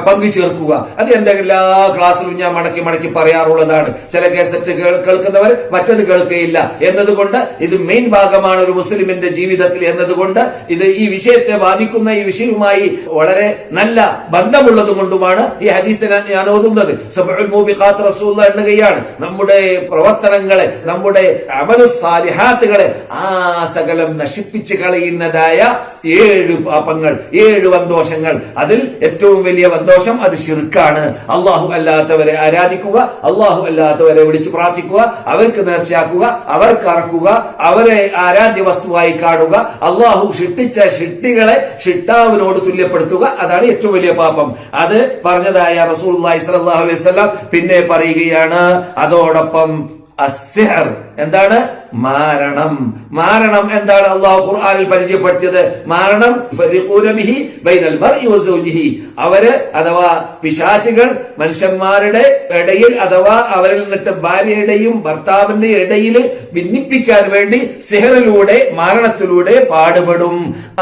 പങ്കു ചേർക്കുക. അത് എന്റെ എല്ലാ ക്ലാസ്സിലും ഞാൻ മടക്കി പറയാറുള്ളതാണ്. ചില കേസറ്റ് കേൾക്കുന്നവർ മറ്റത് കേൾക്കുകയില്ല എന്നതുകൊണ്ട് ഇത് മെയിൻ ഭാഗമാണ് ഒരു മുസ്ലിമിന്റെ ജീവിതത്തിൽ എന്നതുകൊണ്ട് ഇത് ഈ വിഷയത്തെ ബാധിക്കുന്ന ഈ വിഷയവുമായി വളരെ നല്ല ബന്ധമുള്ളത് കൊണ്ടുമാണ് ഈ ഹദീസിനെ ഞാൻ ഓതുന്നത്. സബഉൽ മൂബിഖാത്ത് റസൂലുള്ളാഹി എണ്ണുകയാണ് നമ്മുടെ പ്രവർത്തനങ്ങളെ, നമ്മുടെ അമലു സാലിഹാത്തുകളെ സകലം നശിപ്പിച്ച് കളയുന്നതായ 7 പാപങ്ങൾ, 7 വന്തോഷങ്ങൾ. അതിൽ ഏറ്റവും വലിയ വന്തോഷം അത് ശിർക്കാണ്. അള്ളാഹു അല്ലാത്തവരെ ആരാധിക്കുക, അള്ളാഹു അല്ലാത്തവരെ വിളിച്ചു പ്രാർത്ഥിക്കുക, അവർക്ക് നേർച്ചയാക്കുക, അവർക്ക് അറക്കുക, അവരെ ആരാധ്യ വസ്തുവായി കാണുക, അള്ളാഹു സൃഷ്ടിച്ച സൃഷ്ടികളെ സൃഷ്ടാവിനോട് തുല്യപ്പെടുത്തുക, അതാണ് ഏറ്റവും വലിയ പാപം. അത് പറഞ്ഞതായ റസൂലുള്ളാഹി സ്വല്ലല്ലാഹു അലൈഹി വസല്ലം പിന്നെ പറയുകയാണ്, അതോടൊപ്പം അസ്സിഹർ, എന്താണ്? മാരണം എന്താണ്? അള്ളാഹു ഖുർആനിൽ പരിചയപ്പെടുത്തിയത് മാരണം അവര് അഥവാ പിശാചികൾ മനുഷ്യന്മാരുടെ ഇടയിൽ അഥവാ അവരിൽ നിന്നിട്ട് ഭാര്യയുടെയും ഭർത്താവിന്റെ ഇടയിൽ ഭിന്നിപ്പിക്കാൻ വേണ്ടി സിഹറിലൂടെ, മാരണത്തിലൂടെ പാടുപെടും.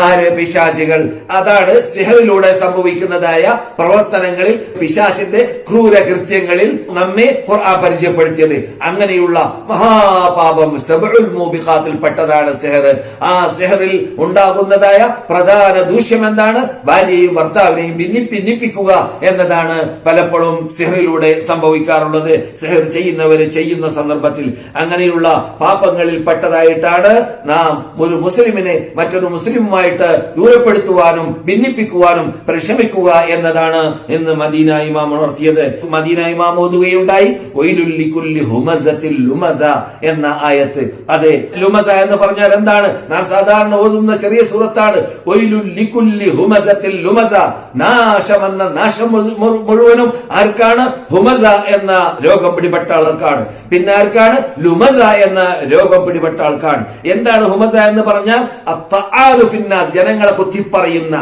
ആര്? പിശാചികൾ. അതാണ് സിഹറിലൂടെ സംഭവിക്കുന്നതായ പ്രവർത്തനങ്ങളിൽ, പിശാചിന്റെ ക്രൂരകൃത്യങ്ങളിൽ നമ്മെ ഖുർആൻ പരിചയപ്പെടുത്തിയത്. അങ്ങനെയുള്ള മഹാപാപം സബഉൽ മൂബിഖാത്തിൽ പെട്ടതാണ് സിഹർ. ആ സിഹറിൽ ഉണ്ടാകുന്നതായ പ്രധാന ദൂഷ്യം എന്താണ്? ഭാര്യയെയും ഭർത്താവിനെയും ഭിന്നിപ്പിക്കുക എന്നതാണ് പലപ്പോഴും സിഹറിലൂടെ സംഭവിക്കാറുള്ളത്. സിഹർ ചെയ്യുന്നവര് ചെയ്യുന്ന സന്ദർഭത്തിൽ അങ്ങനെയുള്ള പാപങ്ങളിൽ പെട്ടതായിട്ടാണ് നാം ഒരു മുസ്ലിമിനെ മറ്റൊരു മുസ്ലിമുമായിട്ട് ദൂരപ്പെടുത്തുവാനും ഭിന്നിപ്പിക്കുവാനും പരിശ്രമിക്കുക എന്നതാണ് ഇന്ന് മദീന ഇമാം ഉണർത്തിയത്. മദീന ഇമാം ഓതുകയുണ്ടായി, വൈലുൽ ലികുല്ലി ഹുമസത്തിൽ ലുമസ എന്ന ആയത്ത്. അതെ, ലുമസ എന്ന് പറഞ്ഞാൽ എന്താണ്? നാം സാധാരണ ഓതുന്ന ചെറിയ സൂറത്താണ്. വൈലുൽ ലികുല്ലി ഹുമസത്തിൽ ലുമസ, നാശമെന്ന നാശം മുഴുവനും ആർക്കാണ്? ഹുമസ എന്ന രോഗം പിടിപെട്ട ആൾക്കാണ്. പിന്നെ ആർക്കാണ്? ലുമസ എന്ന രോഗം പിടിപെട്ട ആൾക്കാണ്. എന്താണ് ഹുമസ എന്ന് പറഞ്ഞാൽ? ജനങ്ങളെ കുത്തിപ്പറയുന്ന,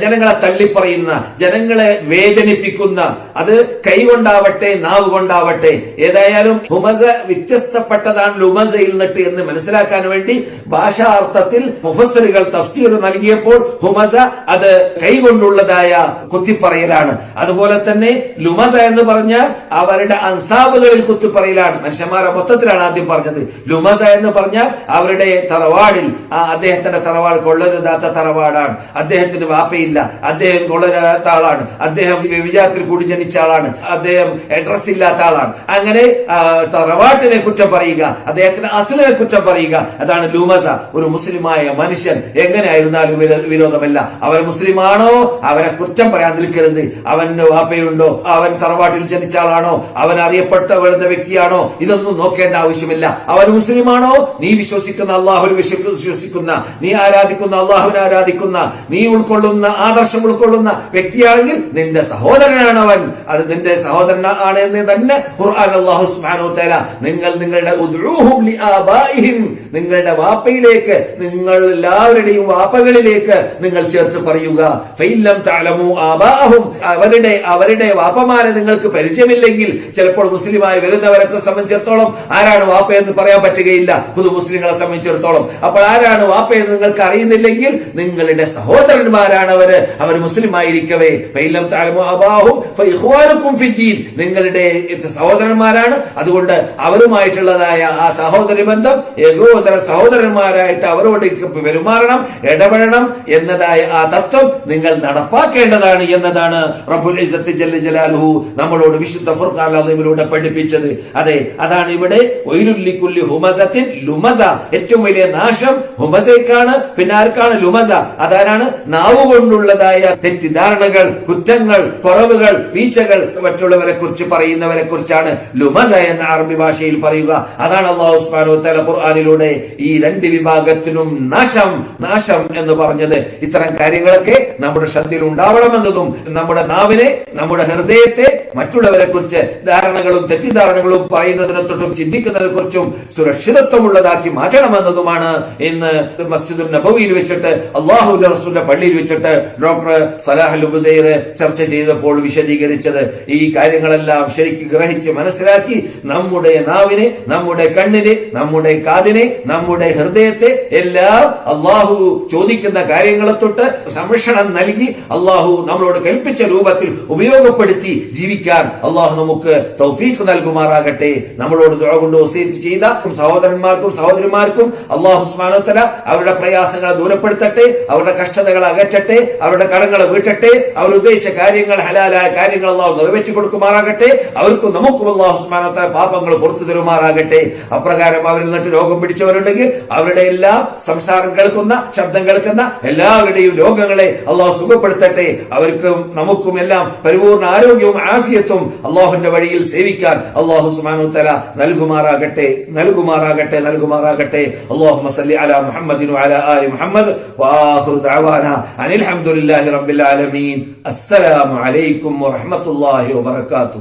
ജനങ്ങളെ തള്ളിപ്പറയുന്ന, ജനങ്ങളെ വേദനിപ്പിക്കുന്ന, അത് കൈകൊണ്ടാവട്ടെ നാവ് കൊണ്ടാവട്ടെ, ഏതായാലും ഹുമസ വ്യത്യസ്തപ്പെട്ടതാണ് ലുമസയിൽ നിന്നിട്ട് എന്ന് മനസ്സിലാക്കാൻ വേണ്ടി ഭാഷാർത്ഥത്തിൽ മുഫസ്സിറുകൾ തഫ്സീർ നൽകിയപ്പോൾ ഹുമസ അത് കൈകൊണ്ടുള്ളതായ കുത്തിപ്പറയലാണ്. അതുപോലെ തന്നെ ലുമസ എന്ന് പറഞ്ഞാൽ അവരുടെ അൻസാബുകളിൽ കുത്തിപ്പറയലാണ്. മനുഷ്യന്മാരെ മൊത്തത്തിലാണ് ആദ്യം പറഞ്ഞത്. ലുമസ എന്ന് പറഞ്ഞാൽ അവരുടെ തറവാടിൽ, അദ്ദേഹത്തിന്റെ തറവാട് കൊള്ളരുതാത്ത തറവാടാണ്, അദ്ദേഹത്തിന് വാപ്പയില്ല, അദ്ദേഹം കൊള്ളരുതാത്ത ആളാണ്, അദ്ദേഹം വ്യഭിചാരത്തിൽ കൂടി ജനിച്ച ആളാണ്, അദ്ദേഹം അഡ്രസ് ഇല്ലാത്ത ആളാണ്. അങ്ങനെ തറവാട്ടിനെ കുറ്റം പറയുക, അദ്ദേഹത്തിന്റെ അസ്ലിനെ കുറ്റം പറയുക, അതാണ് ലുമസ. ഒരു മുസ്ലിമായ മനുഷ്യൻ എങ്ങനെയായിരുന്നാലും വിരോധമല്ല. അവൻ മുസ്ലിമാണോ അവനെ കുറ്റം പറയാൻ നിൽക്കരുത്. അവന് വാപ്പയുണ്ടോ, അവൻ തറവാട്ടിൽ ജനിച്ച ആളാണോ, അവൻ അറിയപ്പെട്ട വ്യക്തിയാണോ, ഇതൊന്നും നോക്കേണ്ട ആവശ്യമില്ല. അവൻ മുസ്ലിമാണോ, നീ വിശ്വസിക്കുന്ന അള്ളാഹുവിൽ വിശ്വസിക്കുന്ന, നീ ആരാധിക്കുന്ന അള്ളാഹുവിനെ ആരാധിക്കുന്ന, നീ ഉൾക്കൊള്ളുന്ന ആദർശം ഉൾക്കൊള്ളുന്ന വ്യക്തിയാണെങ്കിൽ നിന്റെ സഹോദരനാണ് അവൻ. അത് നിന്റെ സഹോദരൻ ആണ് എന്ന് തന്നെ ഖുർആൻ അല്ലാഹു സുബ്ഹാനഹു വ തആല നിങ്ങളുടെ ഉദ്ഉഹും ലിആബാഇഹിം, നിങ്ങളുടെ വാപ്പയിലേക്ക്, നിങ്ങൾ എല്ലാവരുടെയും വാപ്പകളിലേക്ക് നിങ്ങൾ ചേർത്ത് പറയുക. ഫഇല്ലം തഅലമു ആബാഅഹും, അവരുടെ വാപ്പമാരെ നിങ്ങൾക്ക് പരിചയമില്ലെങ്കിൽ, ചിലപ്പോൾ മുസ്ലിമായി വരുന്നവരൊക്കെ സംബന്ധിച്ചിടത്തോളം ആരാണ് വാപ്പ എന്ന് പറയാൻ പറ്റുകയില്ല, പുതു മുസ്ലിങ്ങളെ സംബന്ധിച്ചിടത്തോളം. അപ്പോൾ ആരാണ് വാപ്പ എന്ന് നിങ്ങൾക്ക് അറിയുന്നില്ലെങ്കിൽ നിങ്ങളുടെ സഹോദരന്മാരാണ് അവർ മുസ്ലിം ആയിരിക്കവേ. ഫഇല്ലം തഅലമു ആബാഅഹും ഫഇഖ്വാനുകും ഫിദ്ദീൻ, നിങ്ങളുടെ സഹോദരന്മാരാണ്. അതുകൊണ്ട് അവരുമായിട്ടുള്ളതായ ആ സഹോദര ബന്ധം, ഏകോദര സഹോദരന്മാരായിട്ട് അവരോട് പെരുമാറണം, ഇടപെടണം എന്നതായ ആ തത്വം നിങ്ങൾ നടപ്പാക്കേണ്ടതാണ് എന്നതാണ് റബ്ബുൽ ഇസ്സത്ത് ജല്ല ജലാലുഹു നമ്മളോട് വിശുദ്ധ ഫുർഖാൻ അദീമിലൂടെ പഠിപ്പിച്ചത്. അതെ, അതാണ് ഇവിടെ വൈലുൽ ലികുല്ലി ഹുമസത്തിൻ ലുമസ, ഏറ്റവും വലിയ നാശം ഹുമസയ്ക്കാണ്. പിന്നെ ആർക്കാണ് ലുമസ? അതാരാണ്? നാവ് കൊണ്ടുള്ളതായ തെറ്റിദ്ധാരണകൾ, കുറ്റങ്ങൾ, കുറവുകൾ, വീഴ്ചകൾ മറ്റുള്ളവരെ കുറിച്ച് പറയുന്നവരെ കുറിച്ചാണ് ലുമസ എന്ന അറബി ഭാഷയിൽ പറയുക. അതാണ് അല്ലാഹു സുബ്ഹാനഹു വ തആല ഖുർആനിലൂടെ ഈ രണ്ട് വിഭാഗത്തിനും നാശം എന്ന് പറഞ്ഞത്. ഇത്തരം കാര്യങ്ങളൊക്കെ നമ്മുടെ ശ്രദ്ധയിൽ ഉണ്ടാവണമെന്നതും നമ്മുടെ നാവിനെ, നമ്മുടെ ഹൃദയത്തെ മറ്റുള്ളവരെ കുറിച്ച് ധാരണകളും തെറ്റിദ്ധാരണകളും പറയുന്നതിനെ തൊട്ടും ചിന്തിക്കുന്നതിനെ കുറിച്ചും സുരക്ഷിതത്വമുള്ളതാക്കി മാറ്റണമെന്നതുമാണ് ഇന്ന് മസ്ജിദുൽ നബവിയിൽ വെച്ചിട്ട്, അല്ലാഹുവിന്റെ റസൂലിന്റെ പള്ളിയിൽ വെച്ചിട്ട് ഡോക്ടർ സലാഹ് അൽ ഉബൈർ ചർച്ച ചെയ്തപ്പോൾ വിശദീകരിച്ചത്. ഈ കാര്യങ്ങളെല്ലാം ശരിക്കും ഗ്രഹിച്ച് മനസ്സിലാക്കി നമ്മുടെ നാവിനെ, നമ്മുടെ കണ്ണിനെ, നമ്മുടെ കാതിനെ, നമ്മുടെ ഹൃദയത്തെ എല്ലാം അള്ളാഹു ചോദിക്കുന്ന കാര്യങ്ങളെ തൊട്ട് സംരക്ഷണം നൽകി അള്ളാഹു നമ്മളോട് കൽപ്പിച്ച രൂപത്തിൽ ഉപയോഗപ്പെടുത്തി ജീവിക്കാൻ അള്ളാഹു നമുക്ക് തൗഫീഖ് നൽകുമാറാകട്ടെ. നമ്മളോട് ദുആ കൊണ്ട് വസീയത്ത് ചെയ്ത സഹോദരന്മാർക്കും സഹോദരിമാർക്കും അള്ളാഹു സുബ്ഹാനഹു വ തആല അവരുടെ പ്രയാസങ്ങളെ ദൂരപ്പെടുത്തട്ടെ, അവരുടെ കഷ്ടതകൾ അകറ്റട്ടെ, അവരുടെ കടങ്ങളെ വീട്ടട്ടെ, അവർ ഉദ്ദേശിച്ച കാര്യങ്ങൾ, ഹലാലായ കാര്യങ്ങൾ അള്ളാഹു നിറവേറ്റി കൊടുക്കുമാറാകട്ടെ. അവർക്കും നമുക്കും അള്ളാഹു സുബ്ഹാനഹു വ തആല പാപങ്ങൾ പുറത്തു തരുമാറാകട്ടെ. അപ്രകാരം അവരിൽ നിന്നിട്ട് രോഗം പിടിച്ചവരുണ്ടെങ്കിൽ അവരുടെ എല്ലാ സംസാരം കേൾക്കുന്ന, ശബ്ദം കേൾക്കുന്ന എല്ലാവരുടെയും രോഗങ്ങളെ അള്ളാഹു സുഖപ്പെടുത്തട്ടെ. അവർക്കും നമുക്കും എല്ലാം പരിപൂർണ്ണ ആരോഗ്യവും ആഫിയത്തും അള്ളാഹുവിന്റെ വഴിയിൽ സേവിക്കാൻ അള്ളാഹു സുബ്ഹാനഹു വ തആല നൽകുമാറാകട്ടെ. അല്ലാഹുമ്മ സല്ലി അലാ മുഹമ്മദിൻ വഅലാ ആലി മുഹമ്മദ് വആഖിറു ദഅവാനാ അനിൽ ഹംദുലില്ലാഹി റബ്ബിൽ ആലമീൻ. അസ്സലാമു അലൈക്കും വറഹ്മത്തുള്ളാഹി വബറകാതുഹു.